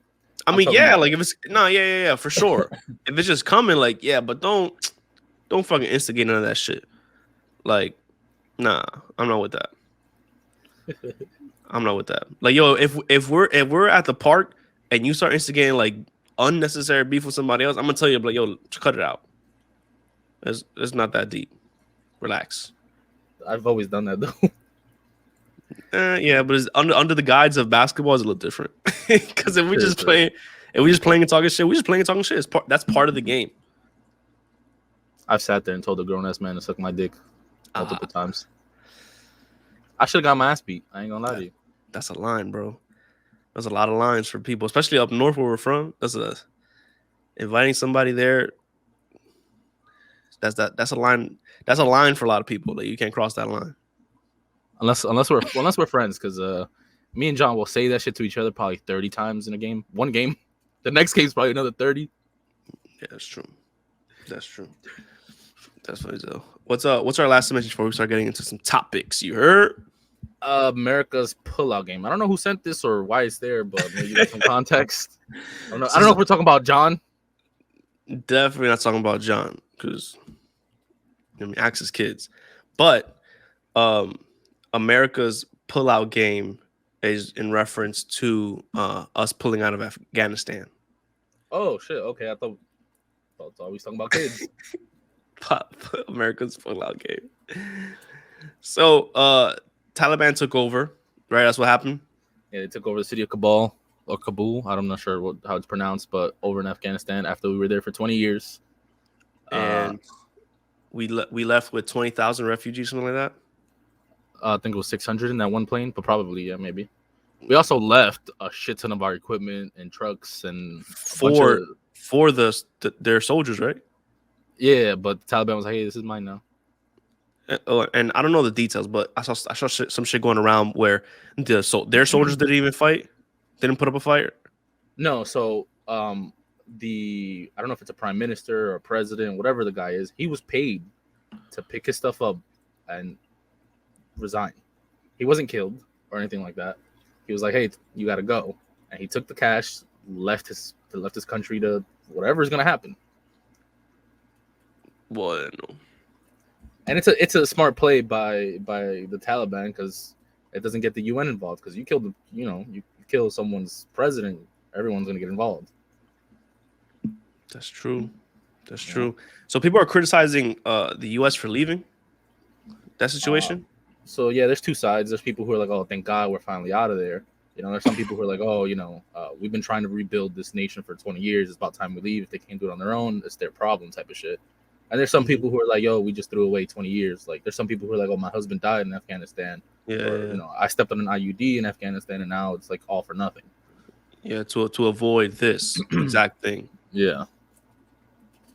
I I'm mean, talking yeah, about- like if it's no, yeah, for sure. If it's just coming, like, yeah, but don't fucking instigate none of that shit. Like, nah, I'm not with that. I'm not with that. Like, yo, if we're at the park and you start instigating like unnecessary beef with somebody else, I'm gonna tell you, like, yo, cut it out. It's not that deep. Relax. I've always done that though. Yeah, but it's under the guides of basketball is a little different. Because if we just playing and talking shit, we just playing and talking shit. That's part of the game. I've sat there and told a grown ass man to suck my dick multiple times. I should have got my ass beat. I ain't gonna lie to you. That's a line, bro. There's a lot of lines for people, especially up north where we're from. Inviting somebody there. That's a line. That's a line for a lot of people. That you can't cross that line. Unless we're friends, because me and John will say that shit to each other probably 30 times in a game. One game. The next game's probably another 30. Yeah, that's true. That's true. That's funny though. What's our last message before we start getting into some topics? You heard? America's pullout game. I don't know who sent this or why it's there, but maybe there's some context. I don't know if we're talking about John. Definitely not talking about John, because I mean, ask his kids. But um, America's pullout game is in reference to us pulling out of Afghanistan. Oh shit. Okay, I thought we was talking about kids. America's pullout game. So Taliban took over, right? That's what happened. Yeah, they took over the city of Kabul or Kabul. I'm not sure how it's pronounced, but over in Afghanistan after we were there for 20 years. Uh, And we left with 20,000 refugees, something like that. I think it was 600 in that one plane, but probably yeah, maybe. We also left a shit ton of our equipment and trucks and a bunch of For their soldiers, right? yeah. But the Taliban was like, "Hey, this is mine now." And I don't know the details, but I saw some shit going around where their soldiers didn't even fight, didn't put up a fight. No, so I don't know if it's a prime minister or a president, whatever the guy is. He was paid to pick his stuff up and resign. He wasn't killed or anything like that. He was like, "Hey, you got to go," and he took the cash, left his country to whatever is gonna happen. Well, no. And it's a smart play by the Taliban because it doesn't get the UN involved because you kill someone's president, everyone's gonna get involved. That's true. That's true. So people are criticizing the U.S. for leaving that situation. So yeah, there's two sides. There's people who are like, "Oh, thank God we're finally out of there." There's some people who are like, "Oh, we've been trying to rebuild this nation for 20 years. It's about time we leave. If they can't do it on their own, it's their problem," type of shit. And there's some people who are like, "Yo, we just threw away 20 years." Like, there's some people who are like, "Oh, my husband died in Afghanistan." Yeah. I stepped on an IUD in Afghanistan, and now it's like all for nothing. Yeah, to avoid this exact thing. Yeah.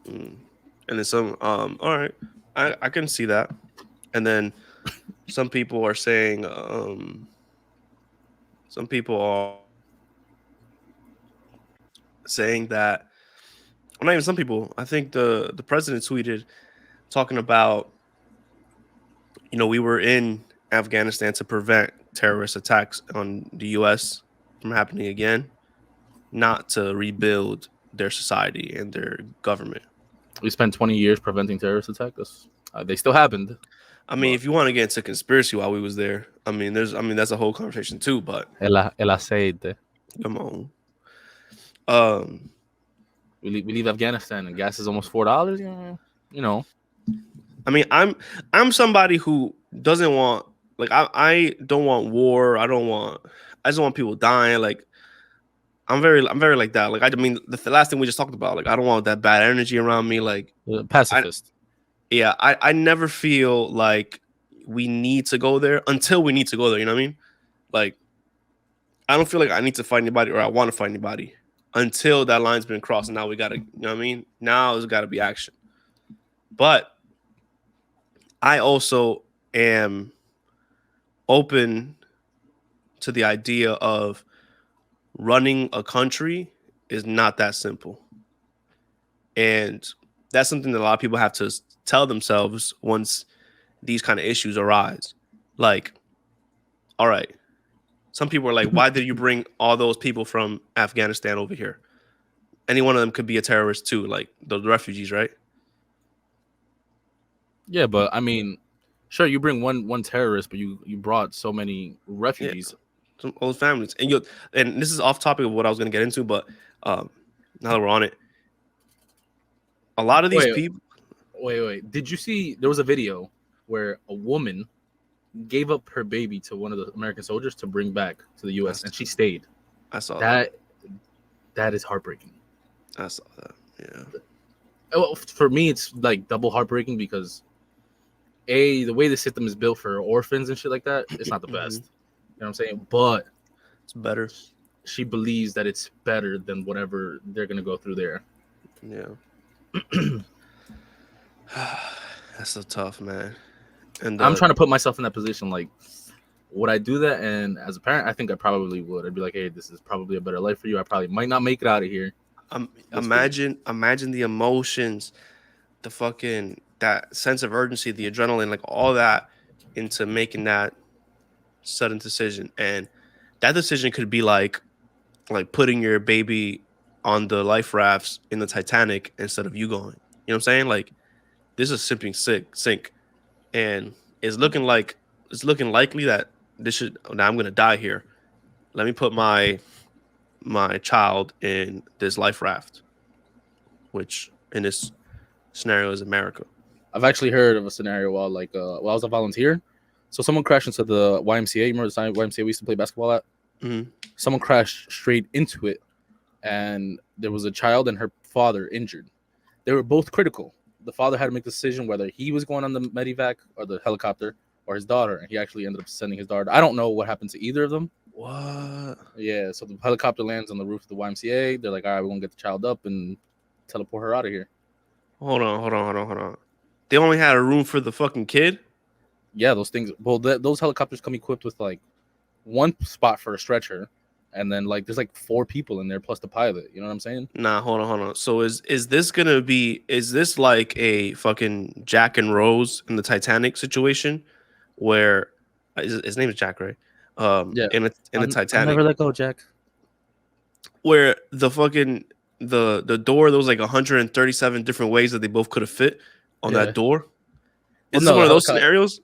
And then some. All right, I can see that. And then some people are saying. Some people are saying that. Well, not even some people. I think the president tweeted talking about. We were in Afghanistan to prevent terrorist attacks on the U.S. from happening again, not to rebuild their society and their government. We spent 20 years preventing terrorist attacks. They still happened. I mean, if you want to get into conspiracy while we was there, that's a whole conversation too. But El aceite. come on, We leave Afghanistan and gas is almost $4. I mean, I'm somebody who doesn't want I don't want war. I just don't want people dying. Like I'm very like that. Like I mean, the last thing we just talked about. Like I don't want that bad energy around me. Like Pacifist. I never feel like we need to go there until we need to go there. You know what I mean? Like, I don't feel like I need to fight anybody or I want to fight anybody until that line's been crossed. And now we got to, you know what I mean? Now there's got to be action. But I also am open to the idea of running a country is not that simple. And that's something that a lot of people have to tell themselves once these kind of issues arise. Like, all right, some people are like, why did you bring all those people from Afghanistan over here? Any one of them could be a terrorist too, like the refugees, right? Yeah, but I mean, sure, you bring one terrorist, but you brought so many refugees. Yeah, some old families, and this is off topic of what I was going to get into, but now that we're on it, a lot of these people. Wait. Did you see there was a video where a woman gave up her baby to one of the American soldiers to bring back to the U.S. and she stayed? I saw that. That is heartbreaking. I saw that. Yeah. Well, for me, it's like double heartbreaking because the way the system is built for orphans and shit like that, it's not the best. You know what I'm saying? But it's better. She believes that it's better than whatever they're gonna go through there. Yeah. That's so tough, man. And I'm trying to put myself in that position. Like, would I do that? And as a parent, I think I probably would. I'd be like, hey, this is probably a better life for you. I probably might not make it out of here. Imagine the emotions, the fucking that sense of urgency, the adrenaline, like all that into making that sudden decision. And that decision could be like putting your baby on the life rafts in the Titanic instead of you going. You know what I'm saying? Like this is simping sink, and it's looking likely that this should now I'm gonna die here. Let me put my child in this life raft, which in this scenario is America. I've actually heard of a scenario while while I was a volunteer. So someone crashed into the YMCA. You remember the YMCA we used to play basketball at? Mm-hmm. Someone crashed straight into it, and there was a child and her father injured. They were both critical. The father had to make the decision whether he was going on the medevac or the helicopter or his daughter, and he actually ended up sending his daughter. I don't know what happened to either of them. What? Yeah, so the helicopter lands on the roof of the YMCA. They're like, all right, we're gonna get the child up and teleport her out of here. Hold on. They only had a room for the fucking kid. Yeah, those things. Well, those helicopters come equipped with like one spot for a stretcher, and then like there's like 4 people in there plus the pilot. You know what I'm saying? Nah, hold on. So is this gonna be? Is this like a fucking Jack and Rose in the Titanic situation, where his name is Jack, right? Yeah. In the I'll Titanic, never let go, Jack. where the fucking the door, there was like 137 different ways that they both could have fit on Yeah. that door. Well, Is this no, one the of those helicopter. scenarios?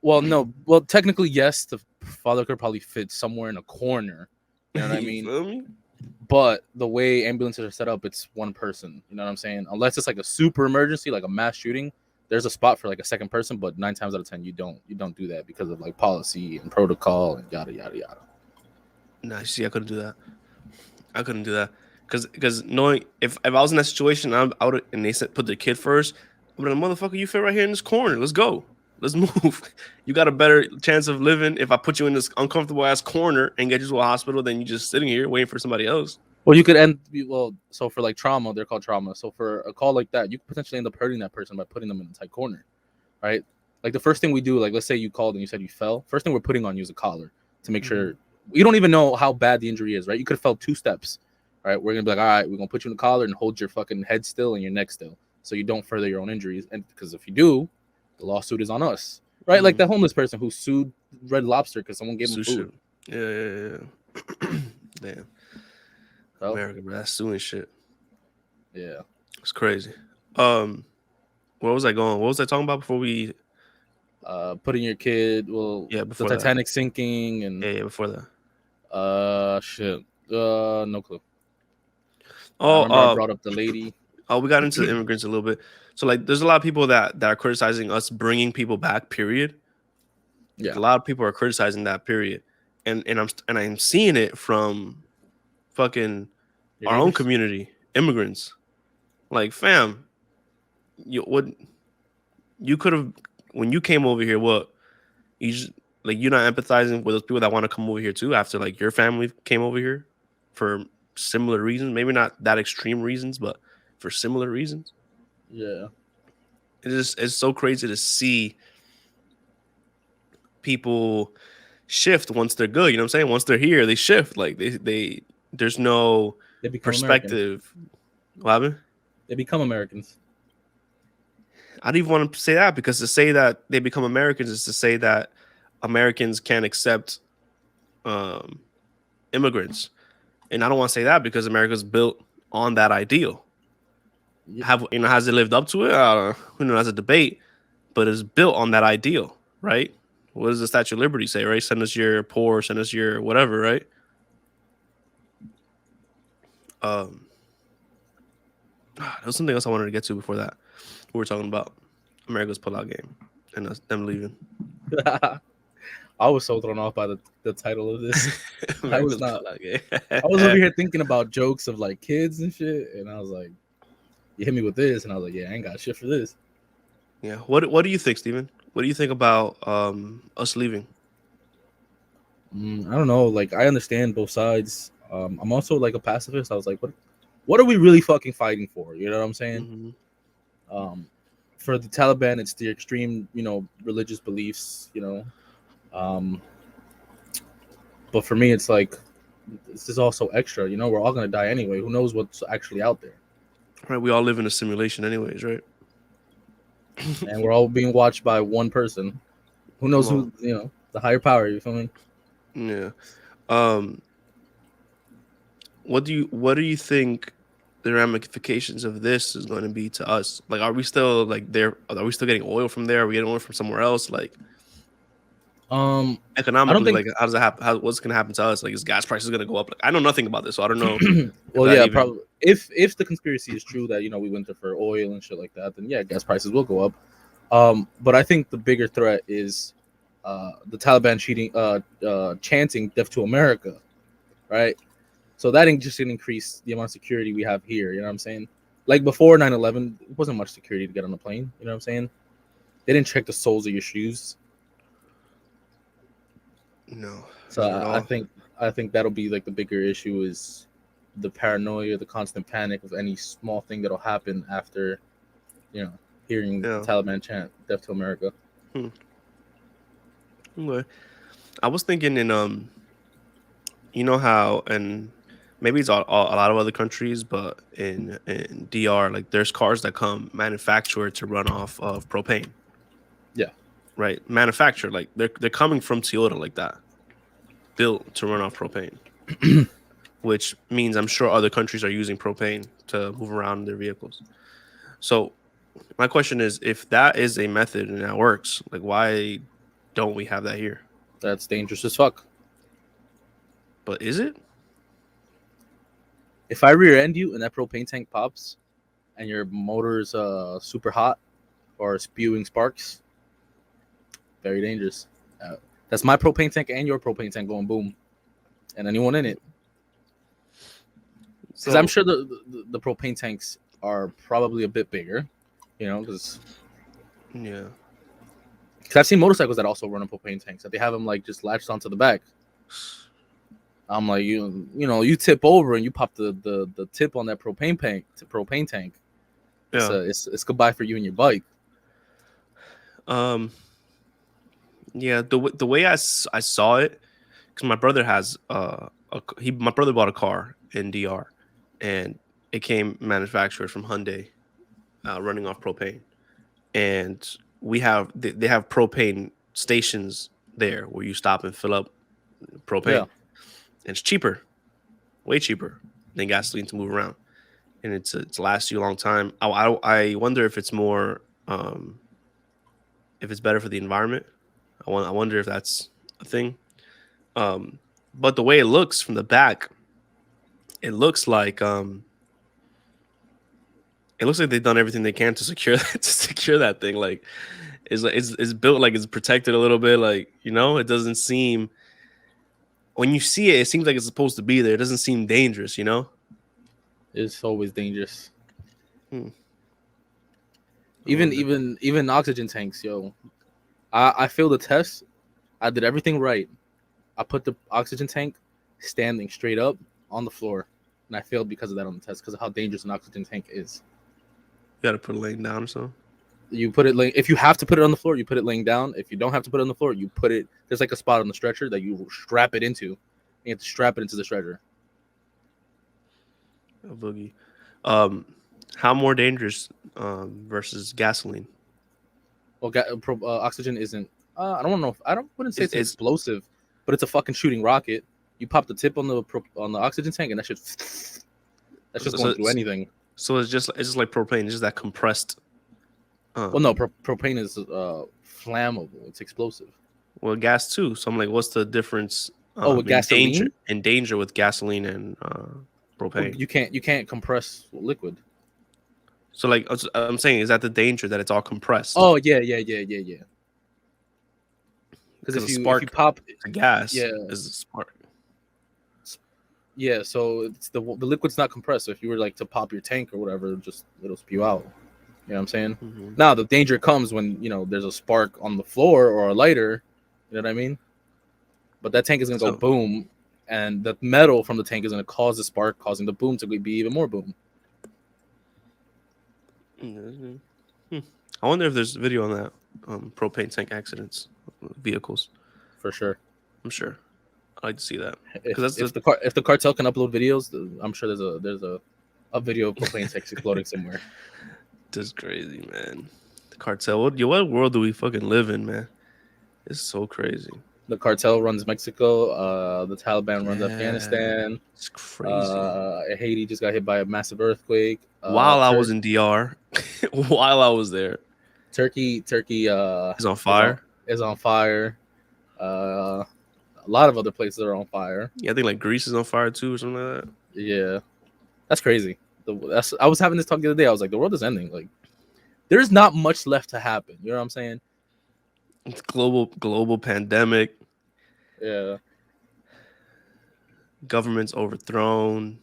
Well, no. Well, technically, yes. The father could probably fit somewhere in a corner. You know what I You mean? feel me? But the way ambulances are set up, it's one person. You know what I'm saying? Unless it's like a super emergency, like a mass shooting, there's a spot for like a second person. But 9 times out of 10, you don't do that because of like policy and protocol and yada yada yada. Nah, see, I couldn't do that. I couldn't do that because knowing if I was in that situation, I would and they said put the kid first. I'm like, motherfucker, you fit right here in this corner. Let's go. Let's move. You got a better chance of living if I put you in this uncomfortable ass corner and get you to a hospital than you just sitting here waiting for somebody else. Well, you could end well. So for like trauma, they're called trauma. So for a call like that, you could potentially end up hurting that person by putting them in a tight corner, right? Like the first thing we do, like let's say you called and you said you fell. First thing we're putting on you is a collar to make sure you don't even know how bad the injury is, right? You could have fell 2 steps, right? We're gonna be like, all right, we're gonna put you in the collar and hold your fucking head still and your neck still, so you don't further your own injuries. And because if you do, the lawsuit is on us, right? Like the homeless person who sued Red Lobster because someone gave him food. Yeah. Damn. So, America, bro, that's suing shit. yeah. It's crazy. Where was I going? What was I talking about before we? Putting your kid, well, Yeah, the before that. Titanic sinking and Yeah, before that. shit. No clue. I Oh, remember I brought up the lady. we got into the immigrants a little bit. So like, there's a lot of people that are criticizing us bringing people back. Period. Yeah. A lot of people are criticizing that. Period. And I'm seeing it from fucking Your our own neighbors? community, immigrants. Like, fam, you could have when you came over here. What you just, like you're not empathizing with those people that want to come over here too after like your family came over here for similar reasons. Maybe not that extreme reasons, but for similar reasons. Yeah. It's so crazy to see people shift once they're good. You know what I'm saying? Once they're here, they shift. Like they there's no They become Americans. perspective. What happened? They become Americans. I don't even want to say that because to say that they become Americans is to say that Americans can't accept um, immigrants, and I don't want to say that because America's built on that ideal. Yeah. Has it lived up to it? I don't know. Who knows? That's a debate, but it's built on that ideal, right? What does the Statue of Liberty say? Right? Send us your poor, send us your whatever, right? There was something else I wanted to get to before that. We were talking about America's pullout game and them leaving. I was so thrown off by the title of this. I was not. Pullout game. I was over here thinking about jokes of like kids and shit, and I was like, "You hit me with this," and I was like, "Yeah, I ain't got shit for this." Yeah. What do you think, Steven? What do you think about us leaving? I don't know. Like, I understand both sides. I'm also like a pacifist. I was like, what are we really fucking fighting for? You know what I'm saying? Mm-hmm. For the Taliban, it's the extreme, religious beliefs, but for me, it's like, this is also extra, we're all going to die anyway. Who knows what's actually out there? Right. We all live in a simulation anyways, right? And we're all being watched by one person. Who knows who, the higher power, you feel me? Yeah. What do you think the ramifications of this is going to be to us. Like, are we still like there? Are we still getting oil from there? Are we getting oil from somewhere else? Like, I don't economically, think. like, how does that happen? What's going to happen to us? Like, is gas prices going to go up? Like, I know nothing about this, so I don't know if Well, that yeah, even. probably. If the conspiracy is true that we went there for oil and shit like that, then yeah, gas prices will go up. But I think the bigger threat is the Taliban chanting "Death to America," right? So that just didn't increase the amount of security we have here. You know what I'm saying? Like before 9/11, it wasn't much security to get on a plane. You know what I'm saying? They didn't check the soles of your shoes. No, So not at I all. think that'll be like the bigger issue is the paranoia, the constant panic of any small thing that'll happen after hearing the Yeah. Taliban chant "Death to America." Hmm. Okay. I was thinking in you know how, and maybe it's a lot of other countries, but in DR, like there's cars that come manufactured to run off of propane, Yeah, right? Manufactured, like they're coming from Toyota like that, built to run off propane, which means I'm sure other countries are using propane to move around in their vehicles. So my question is, if that is a method and that works, like why don't we have that here? that's dangerous as fuck. But is it? If I rear end you and that propane tank pops and your motor's super hot or spewing sparks, very dangerous. Uh, that's my propane tank and your propane tank going boom, and anyone in it. Because I'm So sure the propane tanks are probably a bit bigger, because yeah. I've seen motorcycles that also run on propane tanks that they have them like just latched onto the back. I'm like you tip over and you pop the tip on that propane tank. Yeah. It's goodbye for you and your bike. Um. Yeah. The way I saw it, because my brother has my brother bought a car in DR, and it came manufactured from Hyundai, running off propane, and they have propane stations there where you stop and fill up propane, Yeah, and it's cheaper, way cheaper than gasoline to move around, and it's lasts you a long time. I wonder if it's more if it's better for the environment. I wonder if that's a thing. Um, but the way it looks from the back, it looks like they've done everything they can to secure to secure that thing. Like it's built like it's protected a little bit. Like it doesn't seem when you see it, it seems like it's supposed to be there. It doesn't seem dangerous. it's always dangerous. Hmm, I Even wonder. even even oxygen tanks, yo. I failed the test. I did everything right. I put the oxygen tank standing straight up on the floor, and I failed because of that on the test because of how dangerous an oxygen tank is. You got to put it laying down or something. You put it if you have to put it on the floor, you put it laying down. If you don't have to put it on the floor, you put it. There's like a spot on the stretcher that you strap it into. You have to strap it into the stretcher. A boogie. Um, how more dangerous versus gasoline? Well, oxygen isn't. I don't know. I don't. Wouldn't say Is it's an is explosive, but it's a fucking shooting rocket. You pop the tip on the oxygen tank, and that's just going so, through anything. so it's just like propane. It's just that compressed. Well, no, Um, propane is flammable. It's explosive. well, gas too. So I'm like, what's the difference Oh, with gasoline, in danger with gasoline and well, propane? you can't compress liquid. So like I'm saying, is that the danger that it's all compressed? Oh yeah. Because Because a if you spark pop, to gas yeah, is a spark. yeah. So it's the liquid's not compressed. So if you were like to pop your tank or whatever, it'll spew out. You know what I'm saying? Mm-hmm. Now the danger comes when there's a spark on the floor or a lighter. You know what I mean? But that tank is gonna go So boom, and the metal from the tank is gonna cause the spark, causing the boom to be even more boom. mhm. Hmm. I wonder if there's video on that propane tank accidents vehicles. For sure. I'm sure. I'd like to see that because If that's if the the car if the cartel can upload videos, I'm sure there's a video of propane tanks exploding somewhere. just crazy, man. The cartel. What world do we fucking live in, man? It's so crazy. The cartel runs Mexico. The Taliban runs Yeah, Afghanistan. it's crazy. Haiti just got hit by a massive earthquake. While I was in DR, while I was there, Turkey it's on is on fire. is on fire. A lot of other places are on fire. Yeah, I think like Greece is on fire too, or something like that. Yeah, that's crazy. I was having this talk the other day. I was like, the world is ending. Like, there's not much left to happen. You know what I'm saying? It's global pandemic. Yeah. Government's overthrown.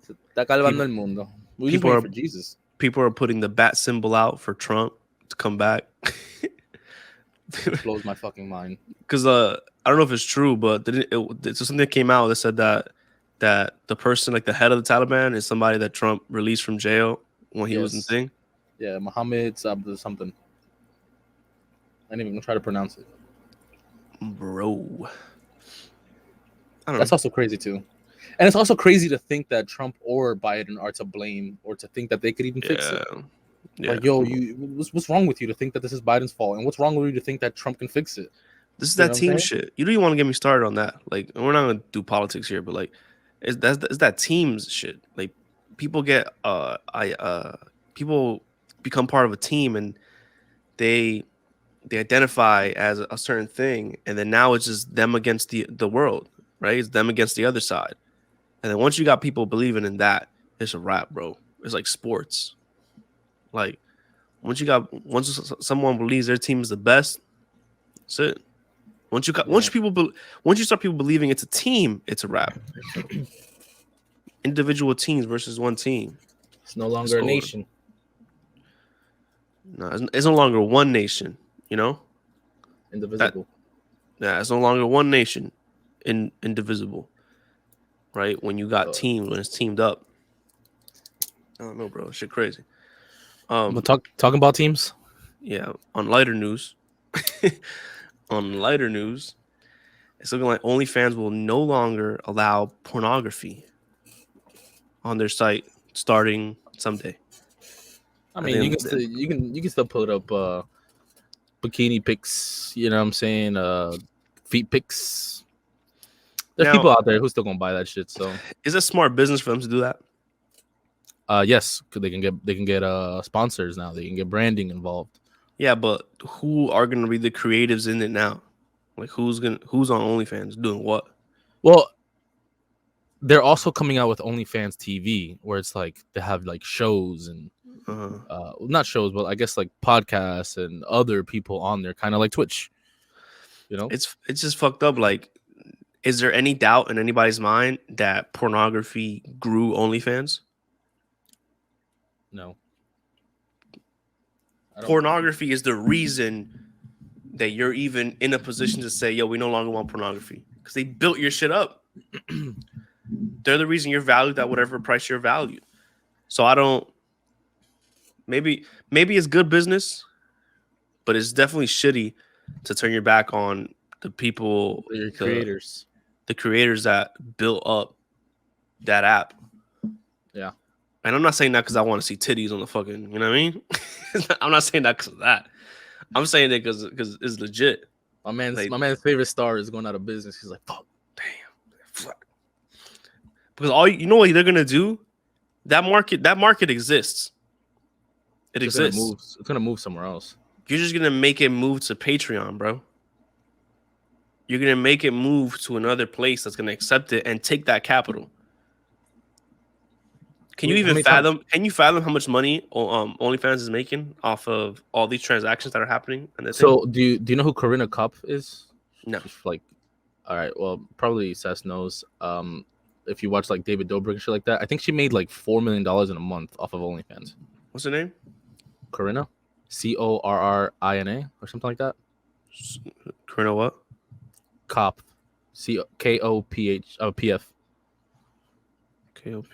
Se está calmando People el mundo. We just people waiting are for Jesus. people are putting the bat symbol out for Trump to come back. Which blows my fucking mind. Because I don't know if it's true, but so something that came out that said that the person like the head of the Taliban is somebody that Trump released from jail when he was in Yes. thing. Yeah, Mohammed something. I didn't even try to pronounce it. Bro, I don't That's know. also crazy too. And it's also crazy to think that Trump or Biden are to blame, or to think that they could even fix it. Yeah, yeah. Like, yo, what's wrong with you to think that this is Biden's fault, and what's wrong with you to think that Trump can fix it? This is You that know what I'm team saying? shit. You don't even want to get me started on that. Like, we're not gonna do politics here, but like, it's that teams shit. Like, people get people become part of a team and they they identify as a certain thing, and then now it's just them against the world, right? It's them against the other side, and then once you got people believing in that, it's a wrap, bro. It's like sports. Like, once someone believes their team is the best, that's it. Yeah. Once you start people believing it's a team, it's a wrap. Individual teams versus one team. It's no It's longer a over. nation. No, it's no longer one nation. You know that. Indivisible. Yeah, it's no longer one nation, indivisible. Right? When you got Uh, teams, when it's teamed up. I don't know, bro. Shit, crazy. but Um, talking about teams. yeah. On lighter news, on lighter news, it's looking like OnlyFans will no longer allow pornography on their site starting someday. I I mean, think you can still put up bikini pics. You know what I'm saying? Feet pics. There's now people out there who still gonna buy that shit. So, is it smart business for them to do that? yes, 'cause they can get sponsors now. They can get branding involved. Yeah, but who are gonna be the creatives in it now? Like who's on OnlyFans doing what? Well, they're also coming out with OnlyFans TV, where it's like they have like shows and Uh, not shows, but I guess like podcasts and other people on there, kind of like Twitch. You know? it's just fucked up. Like, is there any doubt in anybody's mind that pornography grew OnlyFans? No, I don't. Pornography is the reason that you're even in a position to say, "Yo, we no longer want pornography," because they built your shit up. They're the reason you're valued at whatever price you're valued. So I don't. Maybe it's good business, but it's definitely shitty to turn your back on the people, They're the creators. the creators that built up that app. Yeah. And I'm not saying that because I want to see titties on the fucking, you know what I mean? I'm not saying that because of that. I'm saying it because it's legit. Like, My man's favorite star is going out of business. He's like, fuck. damn, fuck. Because you know what they're gonna do? That market exists. It It's just gonna exists. move. It's gonna move somewhere else. You're just gonna make it move to Patreon, bro. You're gonna make it move to another place that's gonna accept it and take that capital. Can you How even many times? fathom? Can you fathom how much money OnlyFans is making off of all these transactions that are happening and the thing? So do you know who Corinna Cup is? No. She's like, all right, well, probably Seth knows. If you watch like David Dobrik and shit like that, I think she made like $4 million in a month off of OnlyFans. What's her name? Corinna, Corrina or something like that. Colonel what? Cop, KOPH PF. KOP.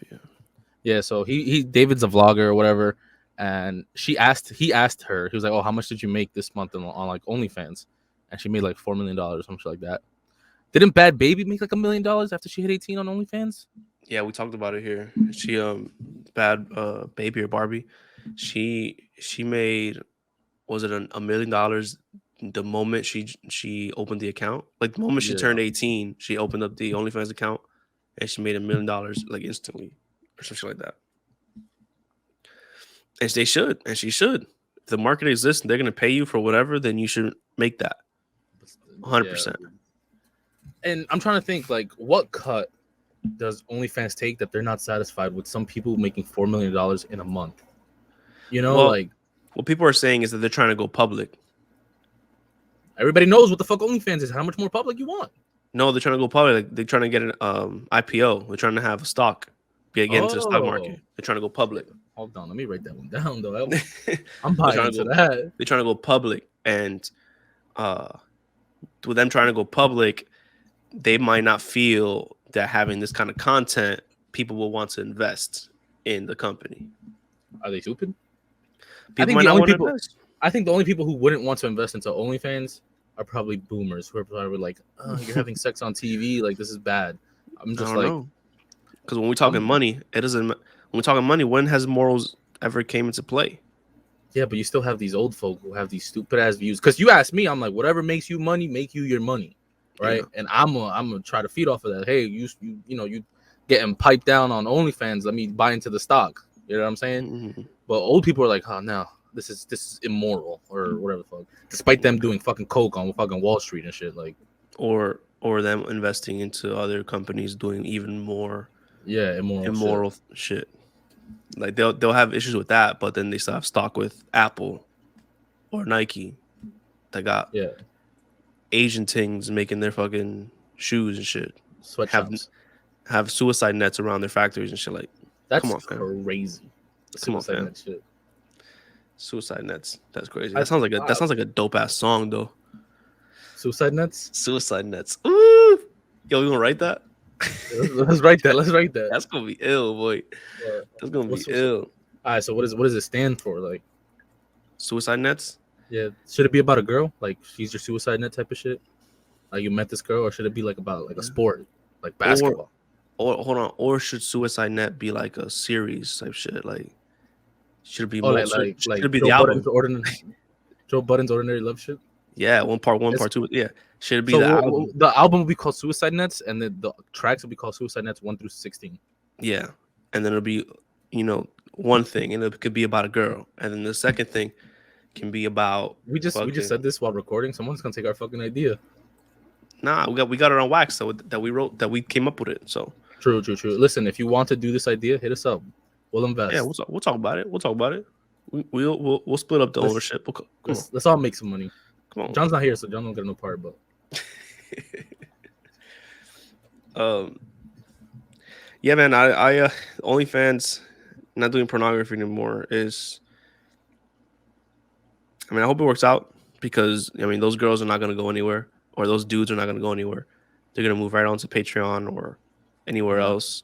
Yeah, so he David's a vlogger or whatever, and he asked her, he was like, oh, how much did you make this month on like OnlyFans? And she made like $4 million, something like that. Didn't Bad Baby make like $1 million after she hit 18 on OnlyFans? Yeah, we talked about it here. She Bad Baby or Barbie. She made, was it $1 million the moment she opened the account, like the moment she Yeah. turned 18, she opened up the OnlyFans account and she made $1 million like instantly or something like that. And they should, and she should. If the market exists and they're gonna pay you for whatever, then you should make that. 100%. And I'm trying to think, like, what cut does OnlyFans take that they're not satisfied with? Some people making $4 million in a month. You know, Well, like, what people are saying is that they're trying to go public. everybody knows what the fuck OnlyFans is. How much more public you want? No, they're trying to go public. Like, they're trying to get an IPO. They're trying to have a stock, get into the stock market. They're trying to go public. Hold on, let me write that one down, though. They're I'm buying into that. trying to go public, and with them trying to go public, they might not feel that having this kind of content, people will want to invest in the company. Are they stupid? People might not want to invest. I think the only people who wouldn't want to invest into OnlyFans are probably boomers who are probably like, "Oh, you're having sex on TV, like this is bad." I'm just like, because when we're talking money, it doesn't. When we're talking money, when has morals ever came into play? Yeah, but you still have these old folk who have these stupid ass views. Because you ask me, I'm like, whatever makes you money, make you your money, right? Yeah. And I'm gonna try to feed off of that. Hey, you getting piped down on OnlyFans? Let me buy into the stock. You know what I'm saying? Mm-hmm. But old people are like, oh no, this is immoral or whatever the fuck. Despite them doing fucking coke on fucking Wall Street and shit, like, or them investing into other companies doing even more, immoral shit. Like they'll have issues with that, but then they still have stock with Apple or Nike that got Asian things making their fucking shoes and shit. Sweatshops. Have suicide nets around their factories and shit. Like, that's crazy. Suicide net shit. Suicide nets. That's crazy. That sounds like a dope ass song though. Suicide nets. Suicide nets. Ooh, yo, we gonna write that? Let's write that. That's gonna be ill, boy. That's gonna be ill. All right, so what does it stand for? Like, suicide nets? Yeah. Should it be about a girl? Like, she's your suicide net type of shit? Like, you met this girl, or should it be like about like a sport, like basketball? Or hold on, or should suicide net be like a series type shit? Like, should it be should it be Joe the album? Joe Budden's Ordinary Love shit? Yeah, part 1, part 2. Yeah. Should it be the album? The album will be called Suicide Nets, and then the tracks will be called Suicide Nets 1 through 16. Yeah, and then it'll be, one thing, and it could be about a girl, and then the second thing can be about. We just said this while recording. Someone's gonna take our fucking idea. Nah, we got it on wax, so that we came up with it. So true. Listen, if you want to do this idea, hit us up. We'll invest. Yeah, we'll talk about it. We'll split up the ownership. Let's all make some money. Come on. John's not here, so John don't get no part, but yeah, man, I OnlyFans not doing pornography anymore is, I hope it works out, because those girls are not going to go anywhere, or those dudes are not going to go anywhere. They're going to move right on to Patreon or anywhere else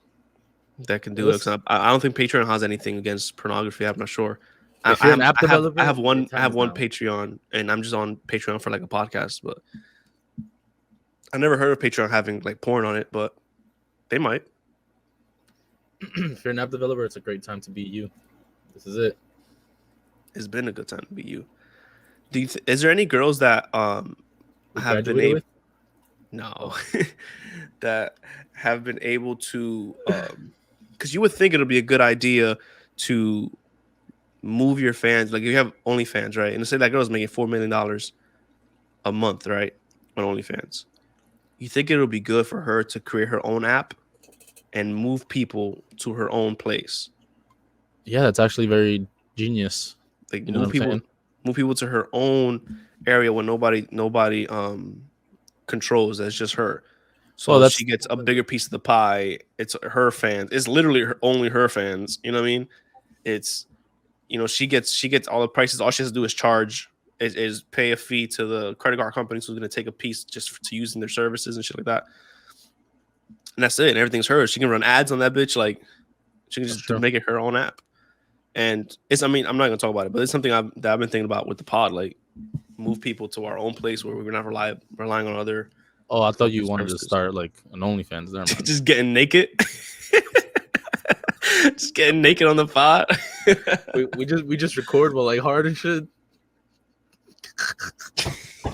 that can do it. I don't think Patreon has anything against pornography. I'm not sure. I have one Patreon, and I'm just on Patreon for like a podcast, but I never heard of Patreon having like porn on it, but they might. If you're an app developer, it's a great time to be you. This is it. It's been a good time to be you. Is there any girls that have been able? No, that have been able to, because you would think it'll be a good idea to move your fans. Like, if you have OnlyFans, right? And say that girl's making $4 million a month, right, on OnlyFans. You think it'll be good for her to create her own app and move people to her own place? Yeah, that's actually very genius. Like, move people to her own area where nobody controls. That's just her. So she gets a bigger piece of the pie. It's her fans. It's literally only her fans. You know what I mean? It's, she gets all the prices. All she has to do is charge, is pay a fee to the credit card companies who's going to take a piece just to using their services and shit like that. And that's it. And everything's hers. She can run ads on that bitch. Like, she can just make it her own app. And it's, I'm not going to talk about it, but it's something that I've been thinking about with the pod. Like, move people to our own place where we're not relying on other. Oh, I thought you wanted to start like an OnlyFans. Just getting naked. Just getting naked on the pod. we just record, but like hard and shit.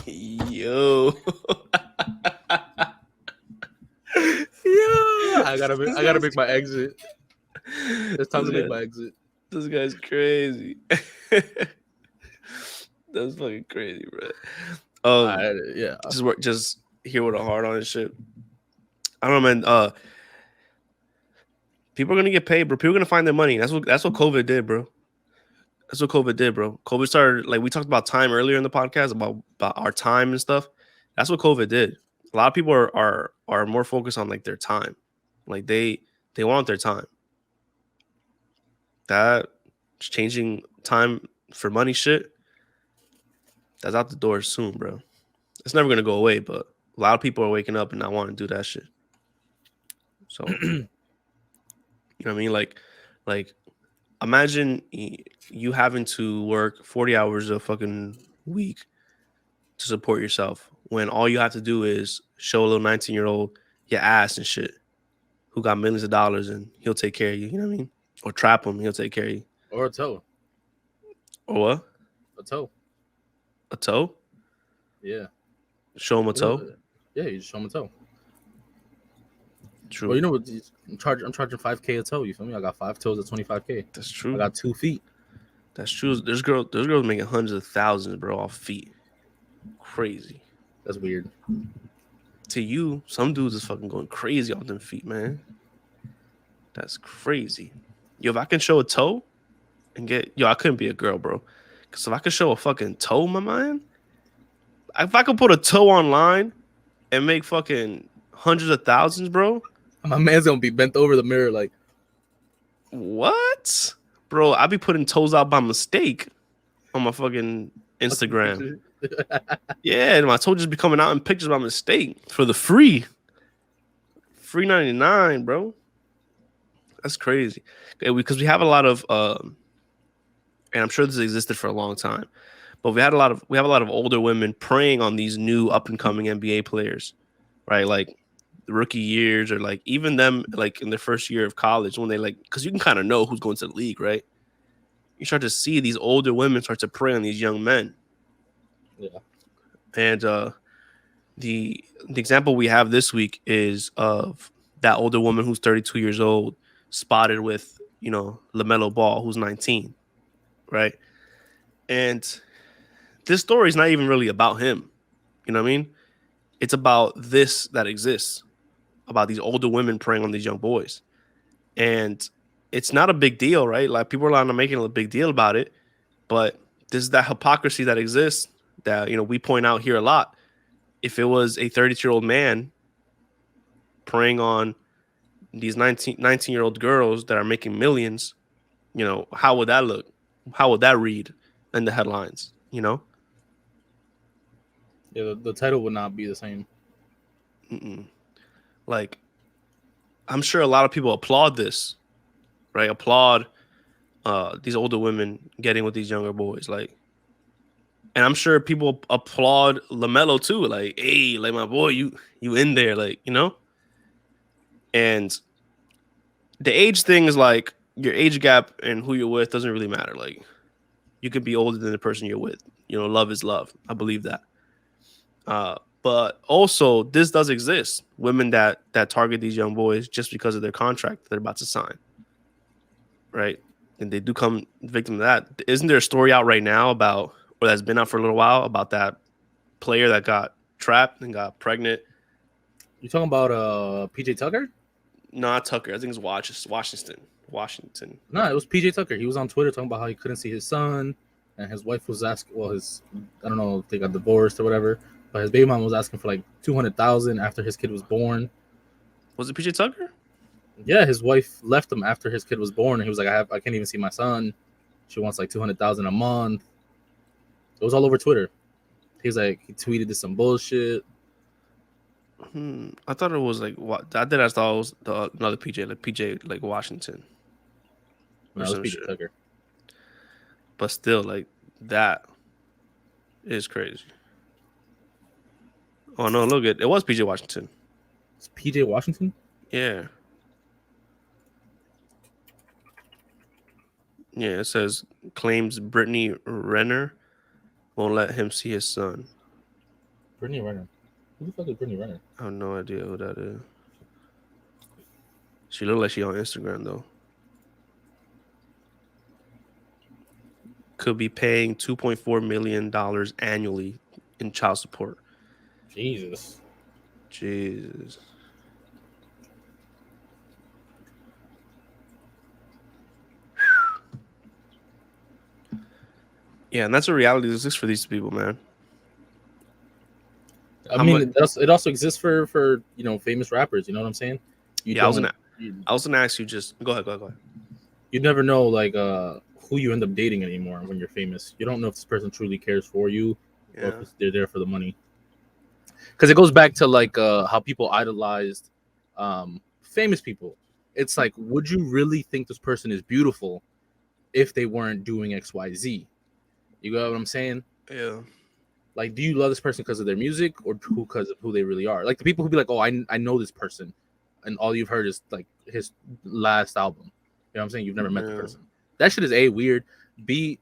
Yo. Yeah, This I gotta guy's make my exit. It's time this to make guy, my exit. this guy's crazy. That's fucking crazy, bro. Yeah. Just here with a heart on and shit. I don't know, man. People are gonna get paid, bro. People are gonna find their money. That's what COVID did, bro. That's what COVID did, bro. COVID started, like we talked about time earlier in the podcast about our time and stuff. That's what COVID did. A lot of people are more focused on like their time, like they want their time. That changing time for money shit, that's out the door soon, bro. It's never gonna go away, but a lot of people are waking up and not wanting to do that shit. So you know what I mean? Like imagine you having to work 40 hours a fucking week to support yourself when all you have to do is show a little 19-year-old your ass and shit who got millions of dollars and he'll take care of you. You know what I mean? Or trap him, he'll take care of you. Or a toe. Or what? A toe. A toe? Yeah. Show him a You know, toe? yeah, you just show them a toe. Well, True. you know what? I'm charging 5K a toe. You feel me? I got 5 toes at 25K. That's I true. got 2 feet. That's true. There's girls making hundreds of thousands, bro, off feet. Crazy. That's weird. To you, some dudes is fucking going crazy off them feet, man. That's crazy. Yo, if I can show a toe and I couldn't be a girl, bro. Cause if I could show a fucking toe, my man, if I could put a toe online and make fucking hundreds of thousands, bro. My man's gonna be bent over the mirror like, What? Bro, I be putting toes out by mistake on my fucking Instagram. Yeah, and my toe just be coming out in pictures by mistake for the free. Free 99, bro. That's crazy. Okay, because we have a lot of and I'm sure this existed for a long time, but we have a lot of older women preying on these new up and coming NBA players, right? Like the rookie years or like even them like in their first year of college when they like because you can kind of know who's going to the league, right? You start to see these older women start to prey on these young men. yeah. And the example we have this week is of that older woman who's 32 years old spotted with LaMelo Ball who's 19, right? And this story is not even really about him. You know what I mean? It's about this that exists, about these older women preying on these young boys. And it's not a big deal, right? Like people are not making a big deal about it, but this is that hypocrisy that exists that we point out here a lot. If it was a 32-year-old man preying on these 19-year-old girls that are making millions, how would that look? How would that read in the headlines? Yeah, the title would not be the same. Mm-mm. Like, I'm sure a lot of people applaud this, right? Applaud these older women getting with these younger boys, like, and I'm sure people applaud LaMelo too, like, hey, like my boy, you in there, like, and the age thing is like your age gap and who you're with doesn't really matter. Like, you could be older than the person you're with. Love is love. I believe that. But also, this does exist. Women that target these young boys just because of their contract that they're about to sign, right? And they do come victim of that. Isn't there a story out right now about, or that's been out for a little while, about that player that got trapped and got pregnant? You talking about PJ Tucker? Not Tucker. I think it's Washington. Washington. No, it was PJ Tucker. He was on Twitter talking about how he couldn't see his son, and his wife was asking. Well, I don't know if they got divorced or whatever, but his baby mom was asking for like $200,000 after his kid was born. Was it PJ Tucker? Yeah, his wife left him after his kid was born, and he was like, I can't even see my son. She wants like $200,000 a month. It was all over Twitter. He's like, he tweeted this some bullshit. I thought it was like what I thought it was another PJ, like PJ, like Washington. No, it was PJ Tucker. But still, like that is crazy. Oh no, look it was PJ Washington. It's PJ Washington? Yeah. Yeah, it says claims Brittany Renner won't let him see his son. Brittany Renner. Who the fuck is Brittany Renner? I have no idea who that is. She look like she on Instagram though. Could be paying $2.4 million annually in child support. Jesus. Jesus. Yeah, and that's a reality that exists for these people, man. I How mean, much? it also exists for famous rappers. You know what I'm saying? You Yeah, don't. I was gonna ask you. Just go ahead, go ahead. You never know like who you end up dating anymore when you're famous. You don't know if this person truly cares for you or if Yeah. they're there for the money. Because it goes back to like how people idolized famous people. It's like, would you really think this person is beautiful if they weren't doing XYZ? You got what I'm saying? Yeah. Like, do you love this person because of their music or because of who they really are? Like the people who be like, oh, I know this person, and all you've heard is like his last album. You know what I'm saying? You've never met the Yeah. person. That shit is A, weird. B,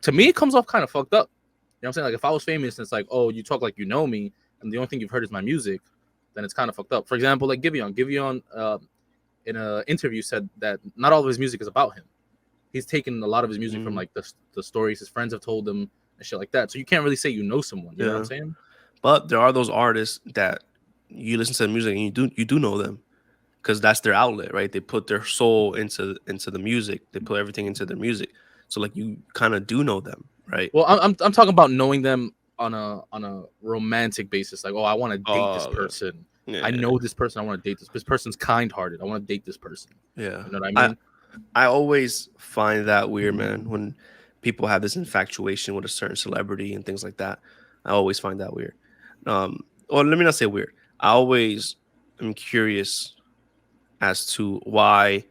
to me, it comes off kind of fucked up. You know what I'm saying? Like if I was famous and it's like, oh, you talk like you know me, and the only thing you've heard is my music, then it's kind of fucked up. For example, like Giveon. Giveon in an interview said that not all of his music is about him. He's taken a lot of his music from like the stories his friends have told him and shit like that. So you can't really say you know someone. You know what I'm saying? But there are those artists that you listen to the music and you do know them because that's their outlet, right? They put their soul into the music. They put everything into their music. So like you kind of do know them, right? Well, I'm talking about knowing them on a romantic basis. Like, oh, I want to date this person. Yeah. I know this person. I want to date this person's kind-hearted. I want to date this person. Yeah. You know what I mean? I always find that weird, man, when people have this infatuation with a certain celebrity and things like that. I always find that weird. Or let me not say weird. I always am curious as to why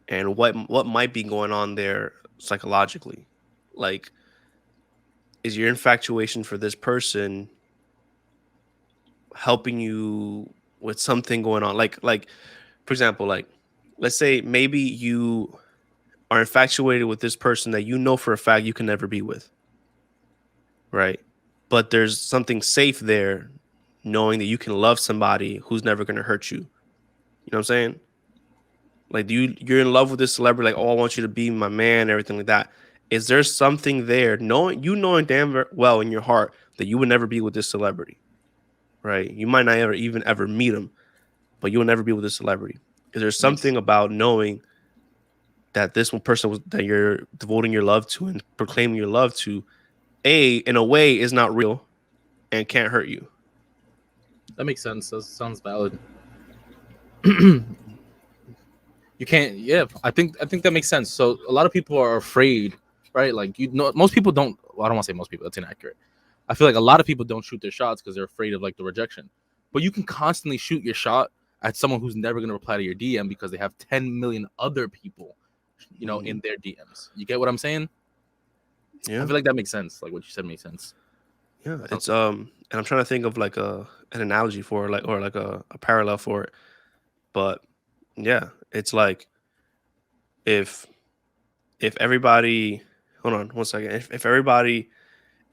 and what might be going on there psychologically. Like, is your infatuation for this person helping you with something going on? Like for example, like let's say maybe you are infatuated with this person that you know for a fact you can never be with, right? But there's something safe there knowing that you can love somebody who's never going to hurt you. You know what I'm saying? Like, you're in love with this celebrity, like, oh, I want you to be my man, everything like that. Is there something there, knowing damn well in your heart that you would never be with this celebrity, right? You might not ever meet him, but you will never be with this celebrity. Is there Makes something about knowing that this one person that you're devoting your love to and proclaiming your love to, in a way, is not real and can't hurt you? that makes sense. That sounds valid. You can't. Yeah, I think that makes sense. So a lot of people are afraid, right? Like most people don't. Well, I don't want to say most people. That's inaccurate. I feel like a lot of people don't shoot their shots because they're afraid of like the rejection. But you can constantly shoot your shot at someone who's never going to reply to your DM because they have 10 million other people, in their DMs. You get what I'm saying? I Yeah, feel like that makes sense. Like what you said makes sense. yeah. It's and I'm trying to think of like an analogy for it, like or like a parallel for it. But yeah, it's like if everybody, hold on one second, if everybody,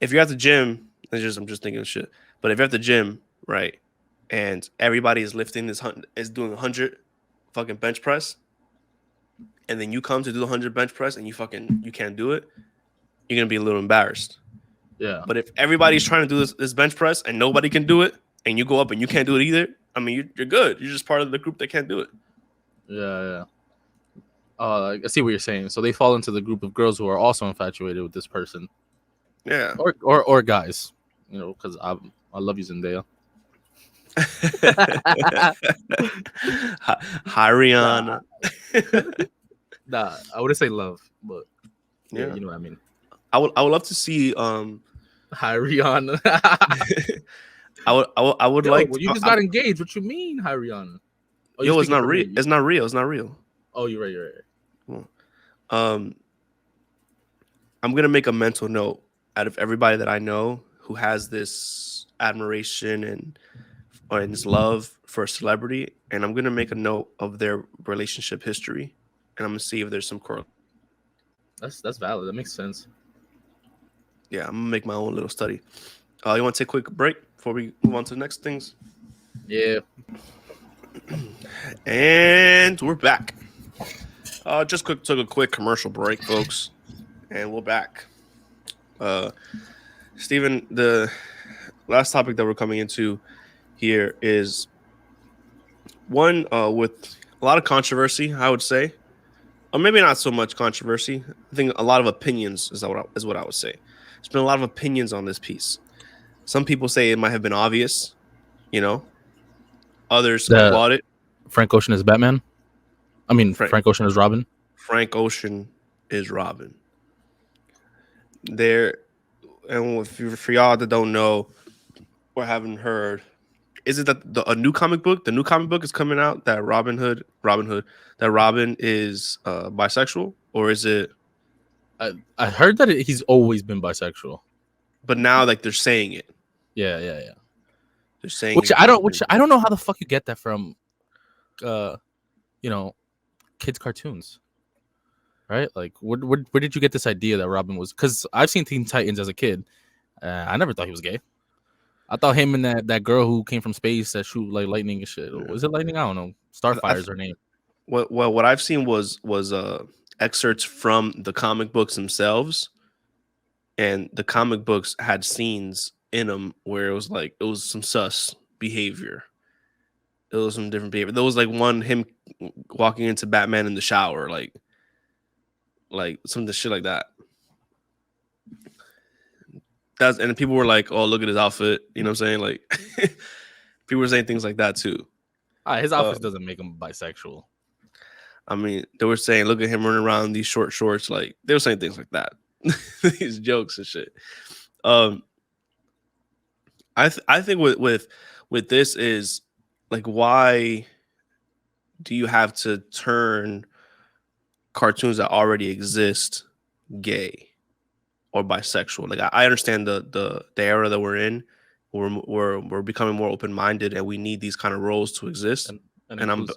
if you're at the gym, I'm just thinking of shit. But if you're at the gym, right, and everybody is lifting is doing 100 fucking bench press, and then you come to do the 100 bench press and you can't do it, you're gonna be a little embarrassed. Yeah. But if everybody's trying to do this bench press and nobody can do it, and you go up and you can't do it either, I mean, you're good. You're just part of the group that can't do it. Yeah. I see what you're saying. So they fall into the group of girls who are also infatuated with this person, Yeah. or guys, because I love you, Zendaya. Hi, Nah, Rihanna. nah, I wouldn't say love, but yeah, Yeah. you know what I mean. I would love to see Hi, Rihanna. I would Yo, like well, you just got engaged. What you mean, hi, Rihanna? Oh, you're yo, it's speaking not for real. me. It's not real. It's not real. Oh, you're right. You're right. Well, Um I'm gonna make a mental note out of everybody that I know who has this admiration and this love for a celebrity, and I'm gonna make a note of their relationship history, and I'm gonna see if there's some correlation. That's valid. That makes sense. Yeah, I'm gonna make my own little study. You want to take a quick break before we move on to the next things? Yeah. And we're back. Took a quick commercial break, folks, and we're back. Steven, the last topic that we're coming into here is one with a lot of controversy, I would say, or maybe not so much controversy. I think a lot of opinions is what I would say. There's been a lot of opinions on this piece. Some people say it might have been obvious, you know. Others The applaud it. Frank Ocean is Batman. I mean, Frank, Frank Ocean is Robin. Frank Ocean is Robin. There, and for y'all that don't know or haven't heard, is it that a new comic book? The new comic book is coming out that that Robin is bisexual, or is it? I heard that he's always been bisexual. But now, like they're saying it. Yeah. They're saying Which I don't know how the fuck you get that from, kids' cartoons, right? Like, where did you get this idea that Robin was? Because I've seen Teen Titans as a kid. I never thought he was gay. I thought him and that girl who came from space that shoot like lightning and shit. Yeah. Was it lightning? I don't know. Starfire's her name. What I've seen was excerpts from the comic books themselves, and the comic books had scenes in them where it was some sus behavior. It was some different behavior. There was like one him walking into Batman in the shower, like some of the shit like that. And people were like, "Oh, look at his outfit." You know what I'm saying? Like, people were saying things like that too. His outfit doesn't make him bisexual. I mean, they were saying, "Look at him running around in these short shorts." Like, they were saying things like that. These jokes and shit. I think with this is like, why do you have to turn cartoons that already exist gay or bisexual? Like, I understand the era that we're in. We're becoming more open minded, and we need these kind of roles to exist. And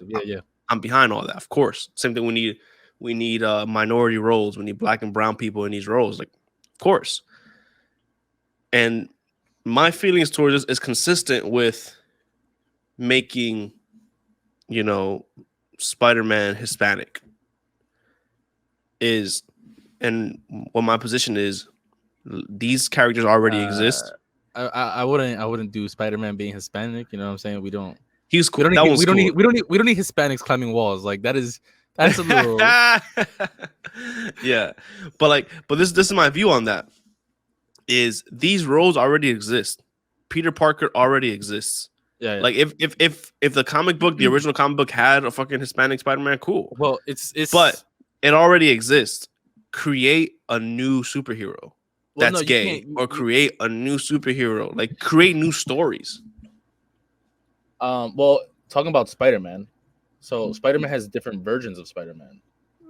I'm behind all that, of course. Same thing. We need minority roles. We need black and brown people in these roles, like, of course. And my feelings towards this is consistent with making, Spider-Man Hispanic. And what my position is, these characters already exist. I wouldn't do Spider-Man being Hispanic. You know what I'm saying? We don't. He's cool. We don't need Hispanics climbing walls. Like that's a little. Yeah, but this is my view on that. Is these roles already exist? Peter Parker already exists. Yeah. Like if the comic book, the original comic book had a fucking Hispanic Spider-Man, cool. Well, it's but it already exists. Create a new superhero that's gay, or create a new superhero. Like, create new stories. Well, talking about Spider-Man, so Spider-Man has different versions of Spider-Man.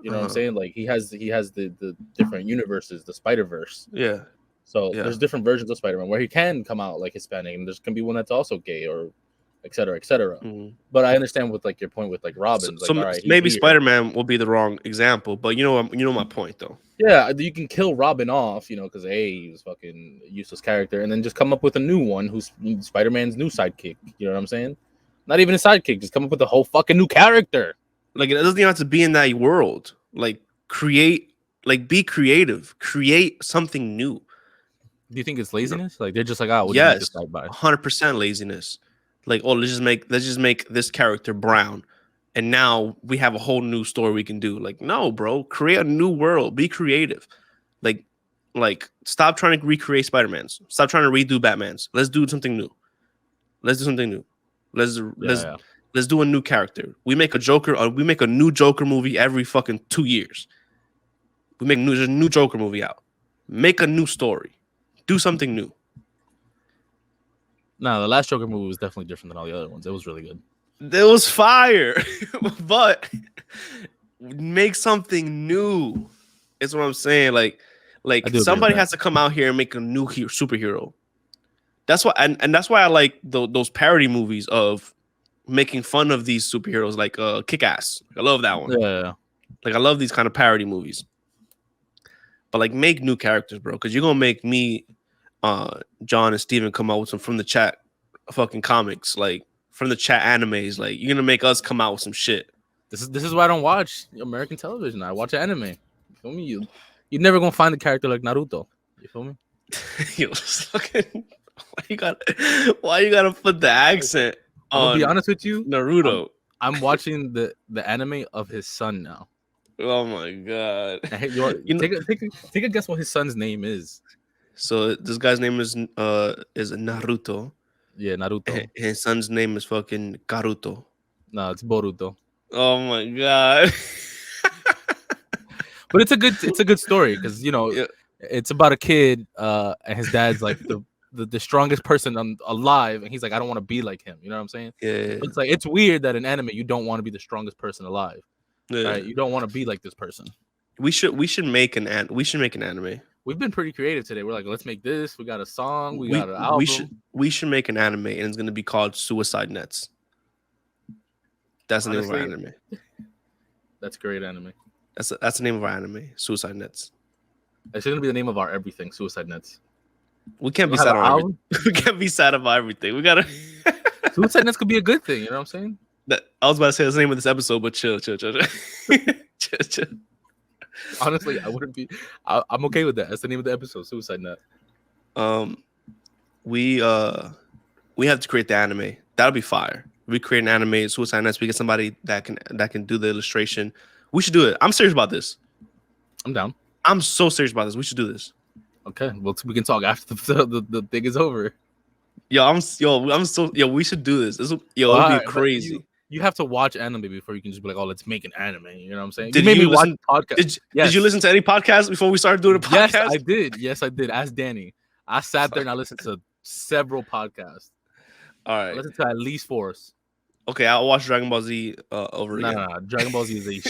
You know what I'm saying? Like he has the different universes, the Spider-Verse. Yeah. So there's different versions of Spider-Man where he can come out like Hispanic, and there's can be one that's also gay, or et cetera, et cetera. Mm-hmm. But I understand with like your point with like Robin. So all right, maybe Spider-Man will be the wrong example, but you know my point though. Yeah, you can kill Robin off, because he was fucking useless character, and then just come up with a new one who's Spider-Man's new sidekick. You know what I'm saying? Not even a sidekick, just come up with a whole fucking new character. Like, it doesn't even have to be in that world. Like, be creative, create something new. Do you think it's laziness? Like they're just like, oh, yes, 100% laziness. Like, oh, let's just make this character brown, and now we have a whole new story we can do. Like, no, bro, create a new world. Be creative. Like stop trying to recreate Spider-Mans. Stop trying to redo Batmans. Let's do something new. Let's do a new character. We make a Joker. We make a new Joker movie every fucking 2 years. We make a new Joker movie out. Make a new story. Do something new. No, the last Joker movie was definitely different than all the other ones. It was really good. It was fire, but make something new. Is what I'm saying. Like somebody has to come out here and make a new superhero. That's why, and that's why I like those parody movies of making fun of these superheroes, like Kick-Ass. I love that one. Yeah. Like, I love these kind of parody movies. But like, make new characters, bro, because you're gonna make me John and Steven come out with some from the chat fucking comics, like from the chat animes. Like you're gonna make us come out with some shit. This is why I don't watch American television. I watch anime. You feel me? You're never gonna find a character like Naruto. You feel me? Yo, fucking, why you gotta put the accent I'm gonna be on honest with you. Naruto? I'm watching the anime of his son now. Oh my god! Take a guess what his son's name is. So this guy's name is Naruto. Yeah, Naruto. His son's name is fucking Karuto. No, it's Boruto. Oh my god! But it's a good story because Yeah. it's about a kid and his dad's like the strongest person alive, and he's like, I don't want to be like him. You know what I'm saying? Yeah. It's like it's weird that in anime you don't want to be the strongest person alive. Yeah. Right? You don't want to be like this person. We should make an anime. We've been pretty creative today. We're like, let's make this. We got a song. We got an album. We should make an anime, and it's gonna be called Suicide Nets. That's the name of our anime. That's great anime. That's the name of our anime, Suicide Nets. That's gonna be the name of our everything, Suicide Nets. We can't be sad about everything. We can't be sad about everything. We gotta. Suicide Nets could be a good thing. You know what I'm saying? I was about to say that's the name of this episode, but chill. Chill. Honestly, I wouldn't be. I'm okay with that. That's the name of the episode, Suicide Net. We have to create the anime. That'll be fire. We create an anime, Suicide Nets. We get somebody that can do the illustration. We should do it. I'm serious about this. I'm down. I'm so serious about this. We should do this. Okay, well, we can talk after the thing is over. We should do this. It'll be crazy. You have to watch anime before you can just be like, oh, let's make an anime. You know what I'm saying? Did you watch podcast? Did you listen to any podcasts before we started doing a podcast? Yes, I did. Ask Danny. I sat there and I listened to several podcasts. All right. I listened to at least 4. Okay, I'll watch Dragon Ball Z over again. No. Dragon Ball Z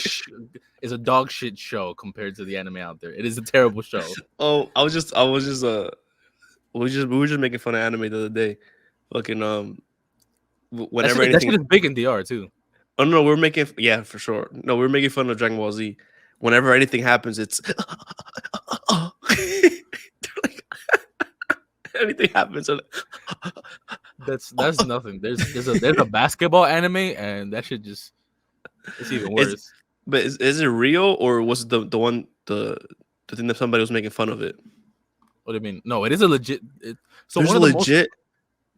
is a dog shit show compared to the anime out there. It is a terrible show. Oh, we were just making fun of anime the other day. Fucking whenever that shit is big in DR too. Oh no, we're making for sure. No, we're making fun of Dragon Ball Z. Whenever anything happens, it's anything happens. That's nothing. There's a basketball anime, and that shit just it's even worse. But is it real, or was it the thing that somebody was making fun of it? What do you mean? No, it is a legit.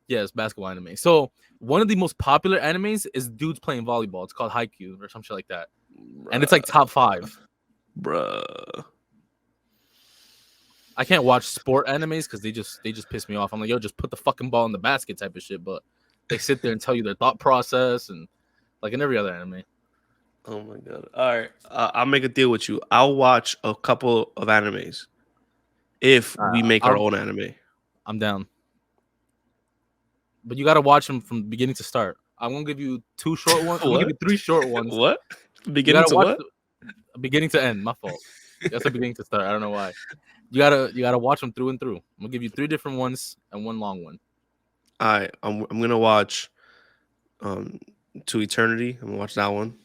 Yes, basketball anime. So one of the most popular animes is dudes playing volleyball. It's called Haikyuu or some shit like that, and it's like top 5. Bruh. I can't watch sport animes because they just piss me off. I'm like, yo, just put the fucking ball in the basket type of shit. But they sit there and tell you their thought process and like in every other anime. Oh my god! All right, I'll make a deal with you. I'll watch a couple of animes if we make our own anime. I'm down. But you got to watch them from beginning to start. I'm gonna give you 2 short ones. I'm gonna give you 3 short ones. What? Beginning to what? Beginning to end. My fault. That's the beginning to start. I don't know why. You gotta watch them through and through. I'm gonna give you 3 different ones and 1 long one. All right, I'm gonna watch To Eternity. I'm gonna watch that one.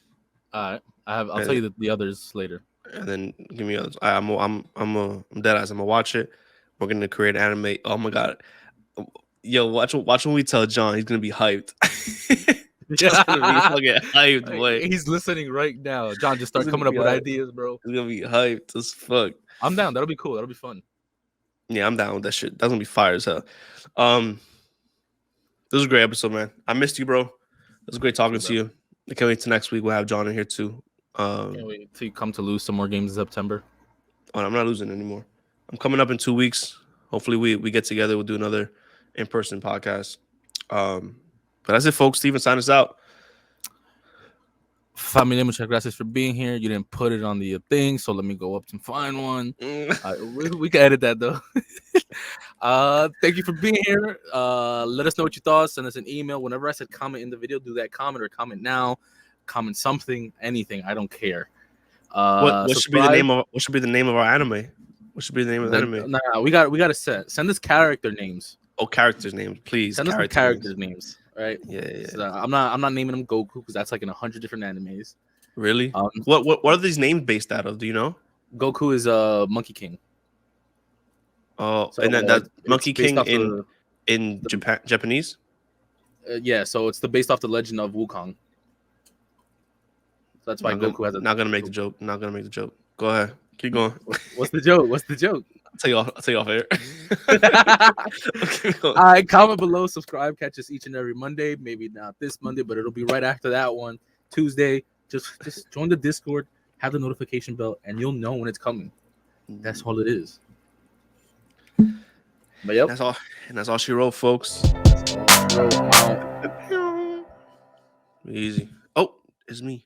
All right, I'll tell you the others later. And then give me others. I'm dead ass. I'm gonna watch it. We're gonna create an anime. Oh my god, yo, watch when we tell John. He's gonna be hyped. Just gonna be fucking hyped, boy. He's listening right now. John, just start coming up with ideas, bro. He's gonna be hyped as fuck. I'm down. That'll be cool. That'll be fun. Yeah, I'm down with that shit. That's gonna be fire as hell. This was a great episode, man. I missed you, bro. It was great talking to you. I can't wait till next week. We'll have John in here too. Can't wait till you come to lose some more games in September. Oh, I'm not losing anymore. I'm coming up in 2 weeks. Hopefully we get together. We'll do another in-person podcast. But that's it, folks. Steven, sign us out. Familia, muchas gracias for being here. You didn't put it on the thing, so let me go up and find one. We can edit that though. Thank you for being here. Let us know what you thought. Send us an email. Whenever I said comment in the video, do that comment or comment now. Comment something, anything. I don't care. What should be the name of our anime? What should be the name of the anime? Nah, we got to send us character names. Oh, characters' names, please. Send us characters' names. Right? Yeah. So I'm not naming them Goku because that's like in 100 different animes. Really? What are these names based out of? Do you know? Goku is Monkey King. Oh, So and then that it's Monkey based King off in the Japanese. yeah. So it's based off the legend of Wukong. So that's why Goku has a. Not gonna make the joke. Not gonna make the joke. Go ahead. Keep going. What's the joke? What's the joke? I'll tell you off air. Keep going. All right, comment below, subscribe, catch us each and every Monday. Maybe not this Monday, but it'll be right after that one, Tuesday. Just join the Discord, have the notification bell, and you'll know when it's coming. That's all it is. But yep, That's all. And that's all she wrote, folks. Easy. Oh, it's me.